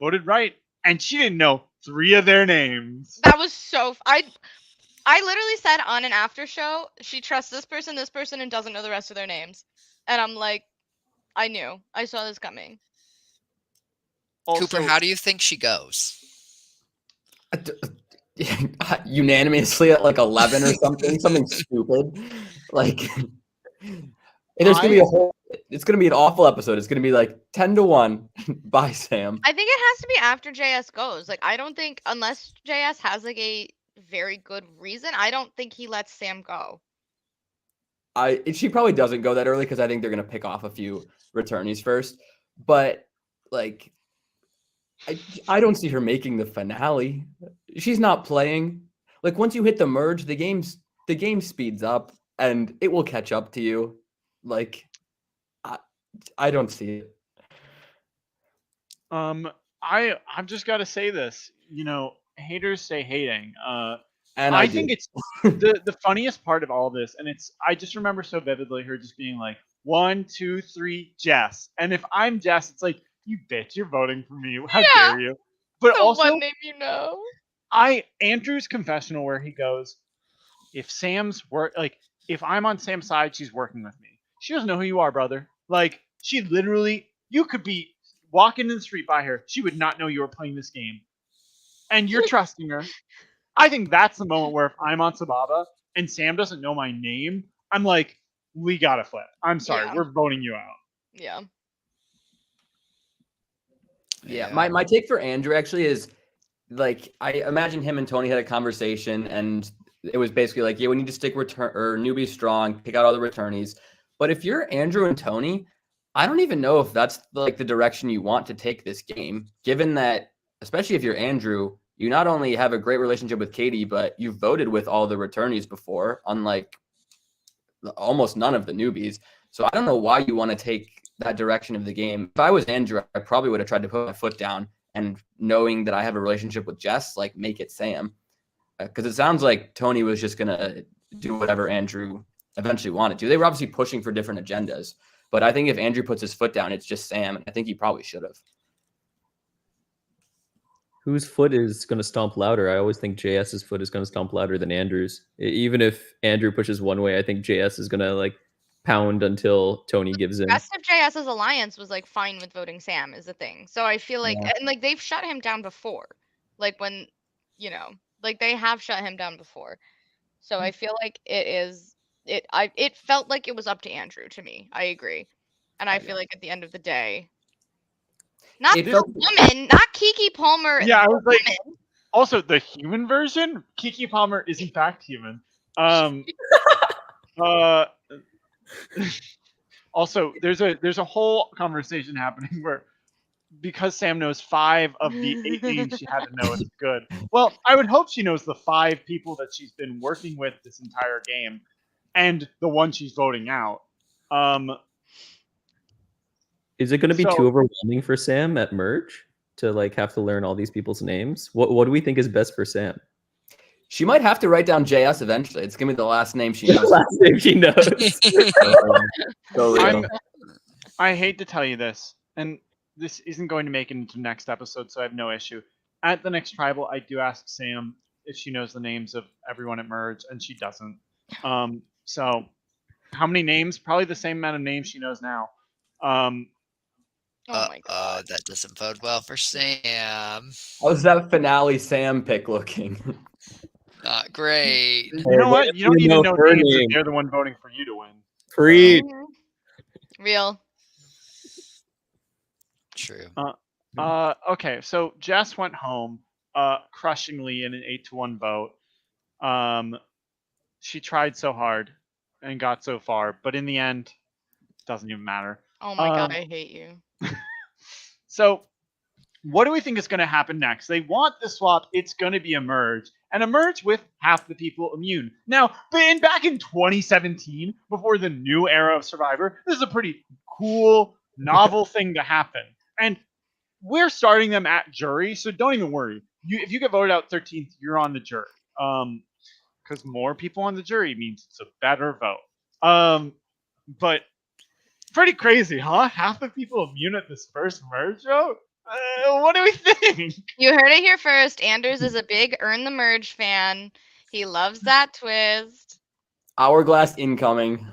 Voted right. And she didn't know 3 of their names. That was so... I literally said on an after show, she trusts this person, and doesn't know the rest of their names. And I'm like, I knew. I saw this coming. Also, Cooper, how do you think she goes? Unanimously at like 11 or something. Something stupid. Like... It's gonna be an awful episode. It's gonna be like 10-1 by Sam. I think it has to be after JS goes. Like I don't think unless JS has like a very good reason, I don't think he lets Sam go. She probably doesn't go that early because I think they're gonna pick off a few returnees first. But like, I don't see her making the finale. She's not playing. Like once you hit the merge, the game speeds up and it will catch up to you. Like, I don't see it. I've just got to say this. Haters stay hating. And I think it's the funniest part of all this, and I just remember so vividly her just being like 1, 2, 3, Jess. And if I'm Jess, it's like, you bitch, you're voting for me. How dare you? But the also, one name you know. Andrew's confessional where he goes, if I'm on Sam's side, she's working with me. She doesn't know who you are, brother. Like, she literally, you could be walking in the street by her. She would not know you were playing this game. And you're trusting her. I think that's the moment where if I'm on Sababa and Sam doesn't know my name, I'm like, we gotta flip. I'm sorry, Yeah. we're voting you out. Yeah. Yeah, my take for Andrew actually is, like, I imagine him and Tony had a conversation, and it was basically like, yeah, we need to stick return or newbie strong, pick out all the returnees. But if you're Andrew and Tony, I don't even know if that's like the direction you want to take this game, given that, especially if you're Andrew, you not only have a great relationship with Katie, but you've voted with all the returnees before, unlike almost none of the newbies. So I don't know why you want to take that direction of the game. If I was Andrew, I probably would have tried to put my foot down, and knowing that I have a relationship with Jess, like, make it Sam. Because it sounds like Tony was just going to do whatever Andrew eventually wanted to. They were obviously pushing for different agendas. But I think if Andrew puts his foot down, it's just Sam. And I think he probably should have. Whose foot is going to stomp louder? I always think JS's foot is going to stomp louder than Andrew's. Even if Andrew pushes one way, I think JS is going to like pound until Tony gives in. The rest of JS's alliance was like fine with voting Sam is the thing. So I feel like, and like they've shut him down before, like when, you know, like they have shut him down before. So I feel like it felt like it was up to Andrew to me. I agree. And I feel like at the end of the day, not the woman, not Kiki Palmer. Yeah, I was like, also the human version, Kiki Palmer is in fact human. Also, there's a whole conversation happening where, because Sam knows 5 of the 8 names she had to know, it's good. Well, I would hope she knows the 5 people that she's been working with this entire game, and the one she's voting out. Is it going to be too overwhelming for Sam at merge to like have to learn all these people's names? What do we think is best for Sam? She might have to write down JS eventually. It's gonna be the last name she knows. Last name she knows. I hate to tell you this, and this isn't going to make it into next episode, so I have no issue. At the next tribal, I do ask Sam if she knows the names of everyone at merge, and she doesn't. So how many names? Probably the same amount of names she knows now. Oh my god. That doesn't bode well for Sam. How's that finale Sam pick looking? Not great. You know what? You don't need to know names if they're the one voting for you to win. Preach. Real. True. Okay, so Jess went home crushingly in an 8-1 vote. She tried so hard and got so far, but in the end, it doesn't even matter. Oh my god, I hate you. So, what do we think is going to happen next? They want the swap. It's going to be a merge, and a merge with half the people immune. Now, back in 2017, before the new era of Survivor, this is a pretty cool, novel thing to happen. And we're starting them at jury, so don't even worry. If you get voted out 13th, you're on the jury. Because more people on the jury means it's a better vote. But pretty crazy, huh? Half the people immune at this first merge vote? What do we think? You heard it here first. Anders is a big Earn the Merge fan. He loves that twist. Hourglass incoming.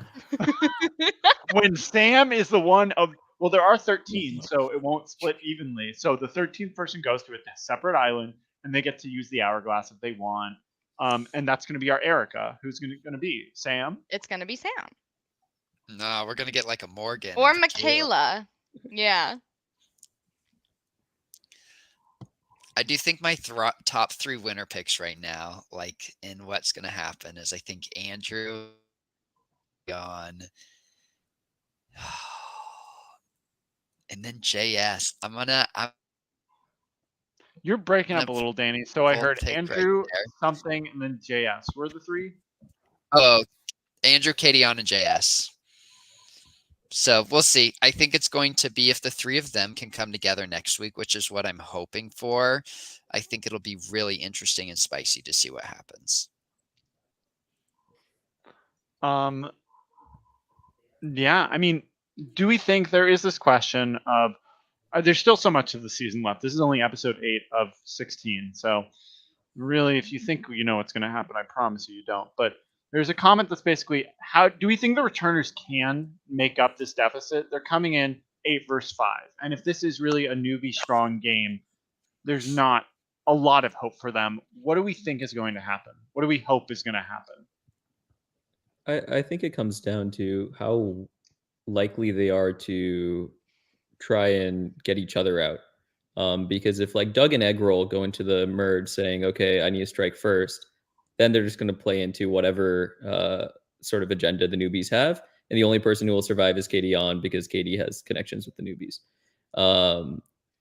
When Sam is the one of... Well, there are 13, so it won't split evenly. So the 13th person goes to a separate island, and they get to use the hourglass if they want. And that's going to be our Erica. Who's going to be? Sam? It's going to be Sam. No, we're going to get like a Morgan. Or Michaela. Yeah. I do think my top 3 winner picks right now, like in what's going to happen, is I think Andrew gone. And then JS. You're breaking up a little, Danny. So I heard Andrew, right something, and then JS. Were the 3? Oh, Andrew, Katie, and JS. So we'll see. I think it's going to be if the 3 of them can come together next week, which is what I'm hoping for. I think it'll be really interesting and spicy to see what happens. Yeah, I mean, do we think there is this question of there's still so much of the season left. This is only episode 8 of 16. So really, if you think you know what's going to happen, I promise you don't. But there's a comment that's basically, how do we think the returners can make up this deficit? They're coming in 8 versus 5. And if this is really a newbie strong game, there's not a lot of hope for them. What do we think is going to happen? What do we hope is going to happen? I think it comes down to how likely they are to try and get each other out. Because if like Doug and Eggroll go into the merge saying, okay, I need to strike first, then they're just going to play into whatever sort of agenda the newbies have. And the only person who will survive is Katie on because Katie has connections with the newbies.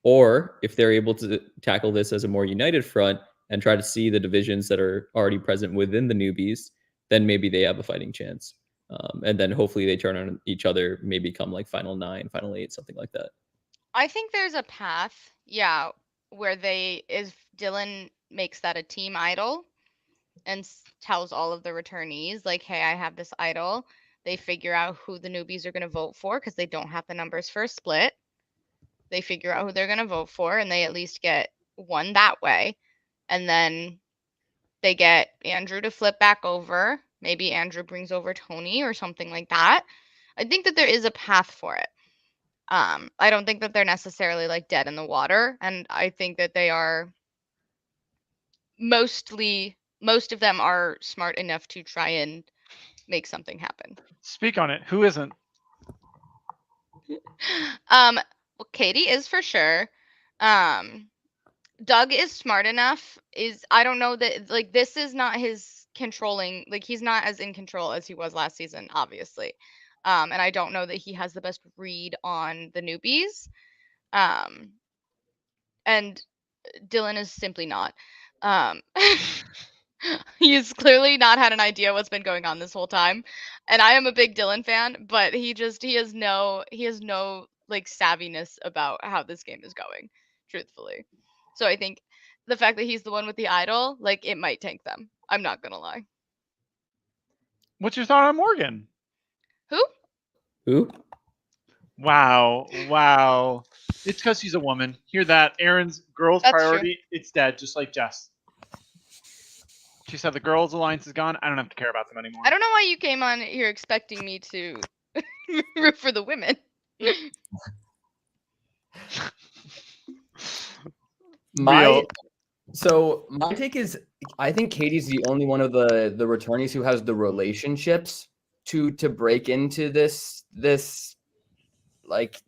Or if they're able to tackle this as a more united front and try to see the divisions that are already present within the newbies, then maybe they have a fighting chance. And then hopefully they turn on each other, maybe come like final 9, final 8, something like that. I think there's a path, where if Dylan makes that a team idol and tells all of the returnees, like, hey, I have this idol. They figure out who the newbies are going to vote for because they don't have the numbers for a split. They figure out who they're going to vote for, and they at least get one that way. And then they get Andrew to flip back over. Maybe Andrew brings over Tony or something like that. I think that there is a path for it. I don't think that they're necessarily like dead in the water. And I think that they are most of them are smart enough to try and make something happen. Speak on it. Who isn't? Well, Katie is for sure. Doug is smart enough. I don't know that like this is not his controlling, like he's not as in control as he was last season, obviously. And I don't know that he has the best read on the newbies. And Dylan is simply not. He's clearly not had an idea what's been going on this whole time. And I am a big Dylan fan, but he has no like savviness about how this game is going, truthfully. So I think the fact that he's the one with the idol, like it might tank them. I'm not gonna lie. What's your thought on Morgan? Who? Wow. It's because she's a woman. Hear that? Erin's girls' That's priority, it's dead, just like Jess. She said the girls' alliance is gone. I don't have to care about them anymore. I don't know why you came on here expecting me to root for the women. My take is I think Katie's the only one of the returnees who has the relationships to break into this like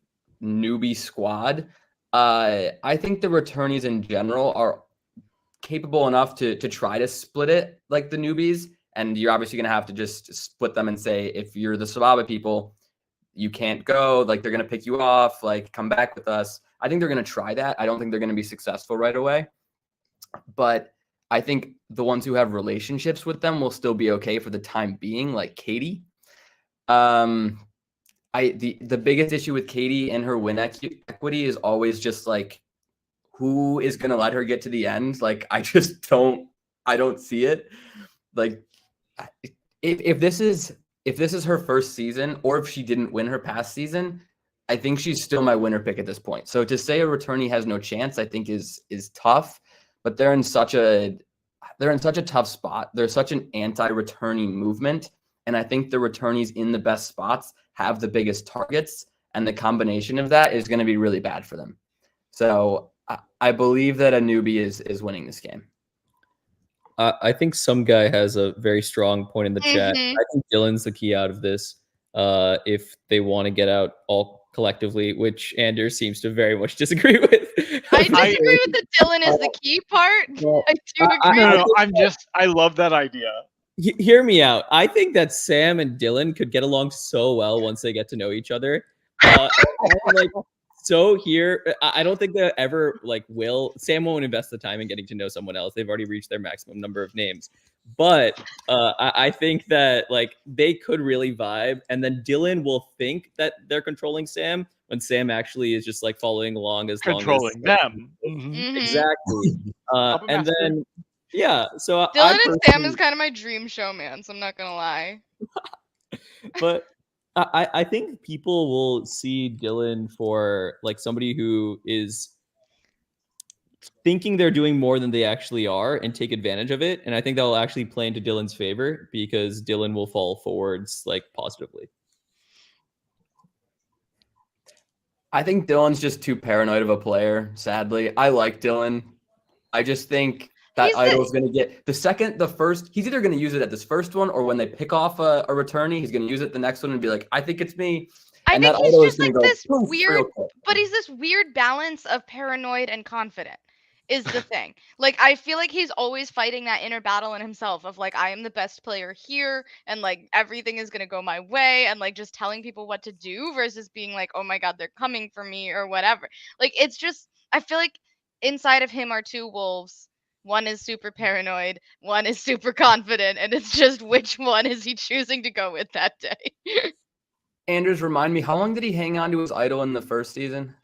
newbie squad. I think the returnees in general are capable enough to try to split it like the newbies, and you're obviously going to have to just split them and say, if you're the Survivor people, you can't go, like they're going to pick you off, like come back with us. I think they're going to try that. I don't think they're going to be successful right away, but I think the ones who have relationships with them will still be okay for the time being, like Katie. The biggest issue with Katie and her win equity is always just like, who is going to let her get to the end? Like, I don't see it. Like, if this is her first season, or if she didn't win her past season, I think she's still my winner pick at this point. So to say a returnee has no chance, I think is tough, but they're in such a tough spot. There's such an anti-returnee movement. And I think the returnees in the best spots have the biggest targets, and the combination of that is going to be really bad for them. So I believe that a newbie is winning this game. I think some guy has a very strong point in the chat. I think Dylan's the key out of this. If they want to get out all collectively, which Anders seems to very much disagree with. I disagree with the Dylan is the key part. I do agree. No, I love that idea. Hear me out. I think that Sam and Dylan could get along so well once they get to know each other. So here, I don't think they ever will. Sam won't invest the time in getting to know someone else. They've already reached their maximum number of names. But I think that they could really vibe, and then Dylan will think that they're controlling Sam when Sam actually is just following along as controlling them. Mm-hmm. Exactly. And then so Dylan and Sam is kind of my dream show, man. So I'm not gonna lie. But I think people will see Dylan for somebody who is thinking they're doing more than they actually are and take advantage of it. And I think that will actually play into Dylan's favor because Dylan will fall forwards positively. I think Dylan's just too paranoid of a player, sadly. I like Dylan. I just think that He's idol's going to get he's either going to use it at this first one, or when they pick off a returnee, he's going to use it the next one and be like, I think it's me. I And think that he's idol just is going like to go this poof, weird, real quick. but he's this weird balance of paranoid and confident is the thing. Like, I feel like he's always fighting that inner battle in himself of like, I am the best player here and like everything is going to go my way, and like just telling people what to do versus being like, oh my God, they're coming for me or whatever. Like, it's just, I feel like inside of him are two wolves. One is super paranoid, one is super confident, and it's just which one is he choosing to go with that day. Andrews, remind me, how long did he hang on to his idol in the first season?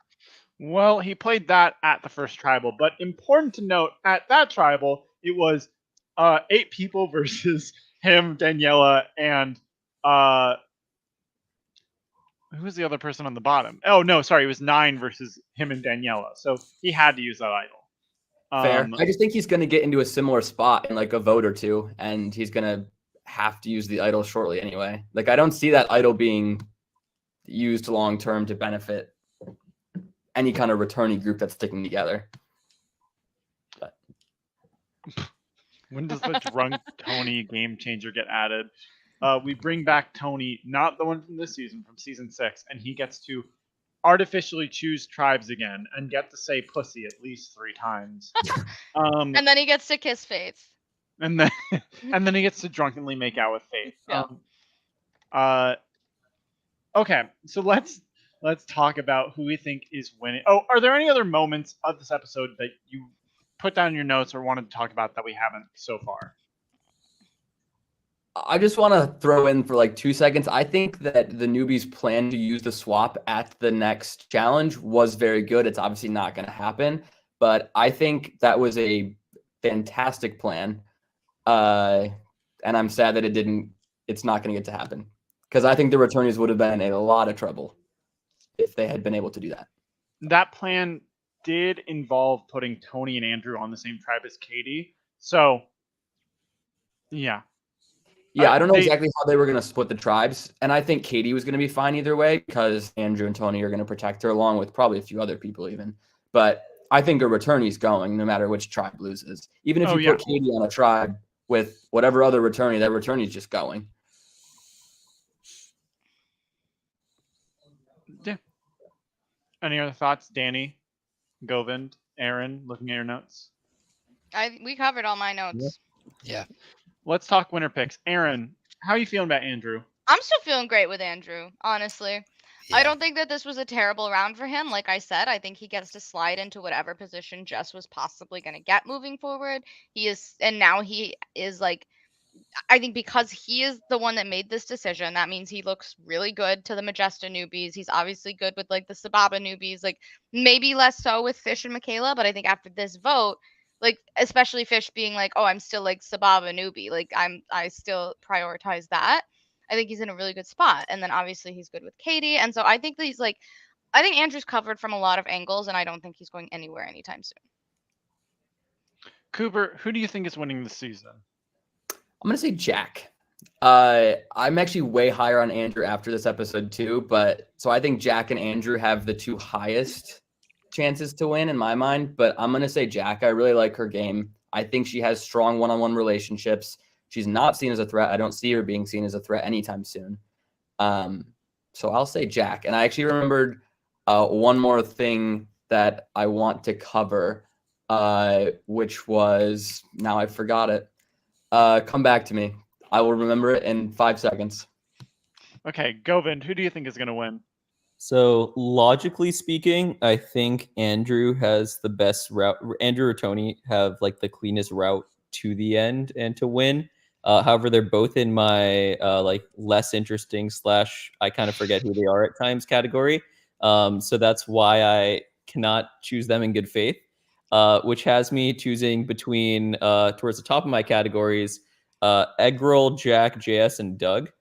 Well, he played that at the first tribal, but important to note, at that tribal, it was 8 people versus him, Daniela, and who was the other person on the bottom? Oh no, sorry, it was 9 versus him and Daniela. So he had to use that idol. Fair. I just think he's going to get into a similar spot in like a vote or two, and he's going to have to use the idol shortly anyway. Like, I don't see that idol being used long term to benefit any kind of returnee group that's sticking together. But when does the drunk Tony game changer get added? We bring back Tony, not the one from this season, from season 6, and he gets to artificially choose tribes again and get to say pussy at least 3 times. And then he gets to kiss Faith. And then he gets to drunkenly make out with Faith. Yeah. Okay, so let's talk about who we think is winning. Oh, are there any other moments of this episode that you put down in your notes or wanted to talk about that we haven't so far? I just want to throw in for like 2 seconds. I think that the newbies' plan to use the swap at the next challenge was very good. It's obviously not going to happen, but I think that was a fantastic plan. And I'm sad that it's not going to get to happen, because I think the returnees would have been in a lot of trouble if they had been able to do that. That plan did involve putting Tony and Andrew on the same tribe as Katie. So, yeah. Yeah, I don't know exactly how they were going to split the tribes, and I think Katie was going to be fine either way because Andrew and Tony are going to protect her, along with probably a few other people even. But I think a returnee's going no matter which tribe loses. Even if you put Katie on a tribe with whatever other returnee, that returnee's just going. Yeah. Any other thoughts, Danny, Govind, Erin, looking at your notes? We covered all my notes. Yeah. Let's talk winner picks. Erin, how are you feeling about Andrew? I'm still feeling great with Andrew, honestly. Yeah. I don't think that this was a terrible round for him. Like I said, I think he gets to slide into whatever position Jess was possibly going to get moving forward. Now he is like, I think because he is the one that made this decision, that means he looks really good to the Majesta newbies. He's obviously good with like the Sababa newbies, like maybe less so with Fish and Michaela, but I think after this vote, like especially Fish being like, oh, I'm still like Sababa newbie, like I still prioritize that. I think he's in a really good spot. And then obviously he's good with Katie. And so I think that I think Andrew's covered from a lot of angles, and I don't think he's going anywhere anytime soon. Cooper, who do you think is winning this season? I'm going to say Jack. I'm actually way higher on Andrew after this episode too, so I think Jack and Andrew have the 2 highest chances to win in my mind, but I'm going to say Jack. I really like her game. I think she has strong one-on-one relationships. She's not seen as a threat. I don't see her being seen as a threat anytime soon. So I'll say Jack. And I actually remembered one more thing that I want to cover, which was, now I forgot it. Come back to me. I will remember it in 5 seconds. Okay, Govind, who do you think is going to win? So logically speaking, I think Andrew has the best route. Andrew or Tony have like the cleanest route to the end and to win. However, they're both in my like less interesting / I kind of forget who they are at times category. So that's why I cannot choose them in good faith, which has me choosing between towards the top of my categories, Eggroll, Jack, JS, and Doug.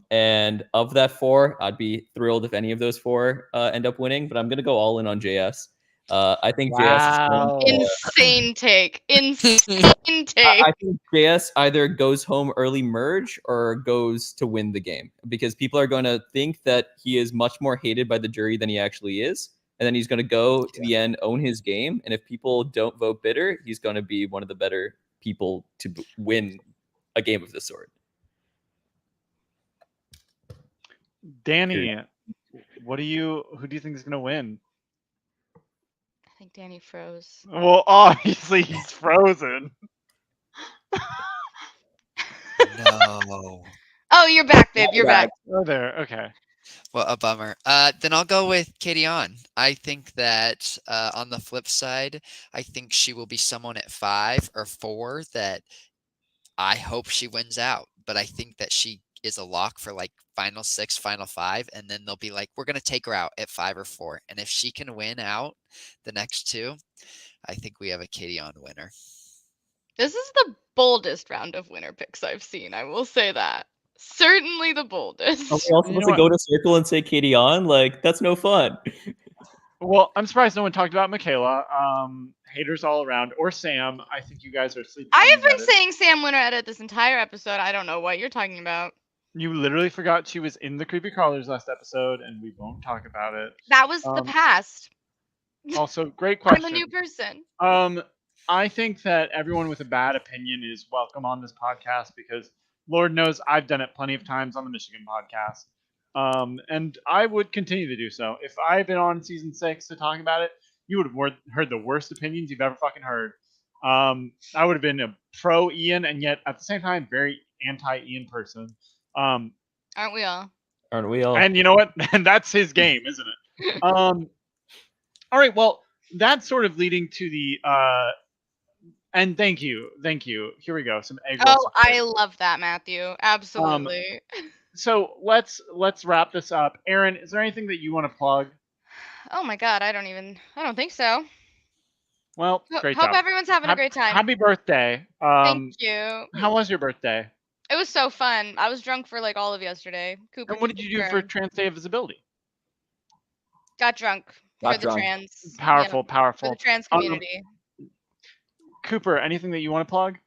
And of that 4, I'd be thrilled if any of those 4 end up winning, but I'm going to go all in on JS. I think Wow. JS Insane take. Insane take. I think JS either goes home early merge or goes to win the game, because people are going to think that he is much more hated by the jury than he actually is. and then he's going to go to the end, own his game, and if people don't vote bitter, he's going to be one of the better people to win a game of this sort. Danny, who do you think is going to win? I think Danny froze. Well, obviously he's frozen. No. Oh, you're back, babe. You're back. Oh, there. Okay. Well, a bummer. Then I'll go with Katie On. I think that on the flip side, I think she will be someone at 5 or 4 that I hope she wins out. But I think that she is a lock for like final 6, final 5, and then they'll be like, we're gonna take her out at 5 or 4. And if she can win out the next 2, I think we have a Katie On winner. This is the boldest round of winner picks I've seen. I will say that. Certainly the boldest. Are we all supposed to go to circle and say Katie On? Like, that's no fun. Well, I'm surprised no one talked about Michaela. Haters all around. Or Sam. I think you guys are sleeping. I have been saying Sam winner edit this entire episode. I don't know what you're talking about. You literally forgot she was in the Creepy Crawlers last episode, and we won't talk about it. That was the past. Also, great question. I'm a new person. I think that everyone with a bad opinion is welcome on this podcast because Lord knows I've done it plenty of times on the Michigan podcast. And I would continue to do so. If I had been on season 6 to talk about it, you would have heard the worst opinions you've ever fucking heard. I would have been a pro Ian and yet at the same time very anti-Ian person. Aren't we all? Aren't we all? And you know what? And that's his game, isn't it? All right. Well, that's sort of leading to the and thank you. Here we go. Some egg rolls. Oh, I love that, Matthew. Absolutely. So let's wrap this up. Erin, is there anything that you want to plug? Oh my God, I don't think so. Well, great Hope job. everyone's having a great time. Happy birthday. Thank you. How was your birthday? It was so fun. I was drunk for like all of yesterday. Cooper, and what did you do for Trans Day of Visibility? Got drunk for the trans. Powerful. For the trans community. Cooper, anything that you want to plug?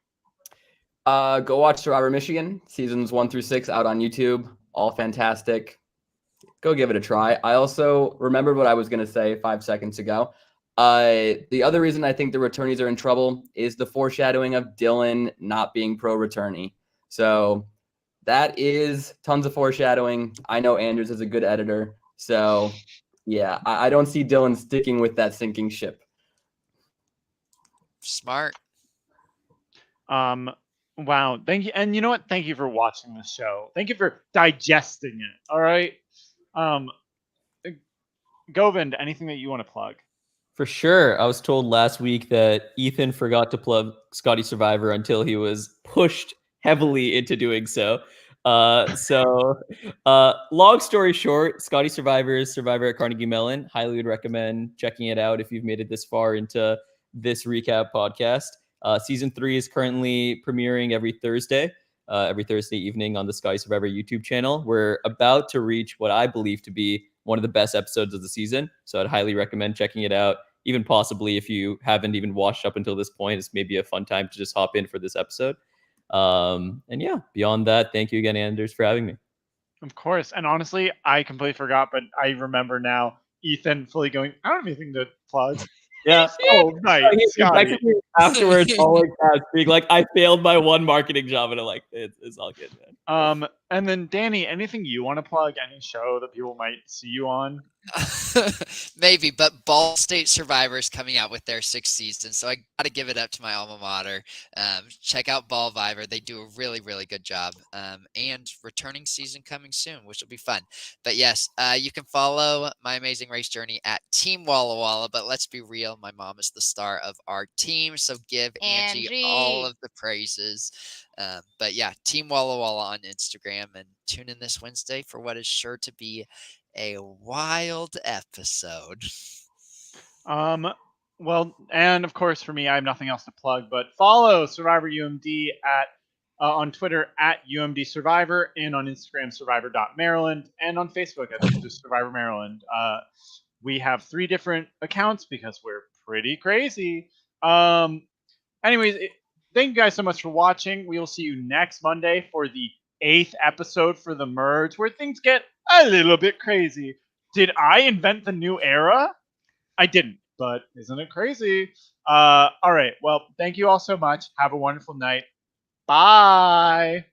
Go watch Survivor Michigan, seasons 1 through 6 out on YouTube. All fantastic. Go give it a try. I also remembered what I was going to say 5 seconds ago. The other reason I think the returnees are in trouble is the foreshadowing of Dylan not being pro-returnee. So that is tons of foreshadowing. I know Andrews is a good editor. So yeah, I don't see Dylan sticking with that sinking ship. Smart. Wow. Thank you. And you know what? Thank you for watching this show. Thank you for digesting it. All right. Govind, anything that you want to plug? For sure. I was told last week that Ethan forgot to plug Scotty Survivor until he was pushed heavily into doing so. Long story short, Scotty Survivor is Survivor at Carnegie Mellon. Highly would recommend checking it out if you've made it this far into this recap podcast. Season 3 is currently premiering every Thursday evening on the Scotty Survivor YouTube channel. We're about to reach what I believe to be one of the best episodes of the season. So I'd highly recommend checking it out. Even possibly if you haven't even watched up until this point, it's maybe a fun time to just hop in for this episode. And yeah, beyond that, thank you again, Anders, for having me. Of course. And honestly, I completely forgot, but I remember now Ethan fully going, I don't have anything to plug. Yeah. Oh, nice. Afterwards, all being like, I failed my one marketing job, and I'm like, it's all good, man. And then Danny, anything you want to plug? Any show that people might see you on? Maybe, but Ball State Survivor is coming out with their 6th season, so I got to give it up to my alma mater. Check out Ball Viver; they do a really, really good job. And returning season coming soon, which will be fun. But yes, you can follow my amazing race journey at Team Walla Walla. But let's be real, my mom is the star of our team, so give Angie all of the praises. But yeah, Team Walla Walla on Instagram, and tune in this Wednesday for what is sure to be a wild episode. Well, and of course for me, I have nothing else to plug, but follow Survivor UMD at on Twitter at UMD Survivor, and on Instagram Survivor.Maryland, and on Facebook at just Survivor Maryland. We have 3 different accounts because we're pretty crazy. Anyways, thank you guys so much for watching. We will see you next Monday for the 8th episode for the merge, where things get a little bit crazy. Did I invent the new era? I didn't, but isn't it crazy? All right. Well, thank you all so much. Have a wonderful night. Bye.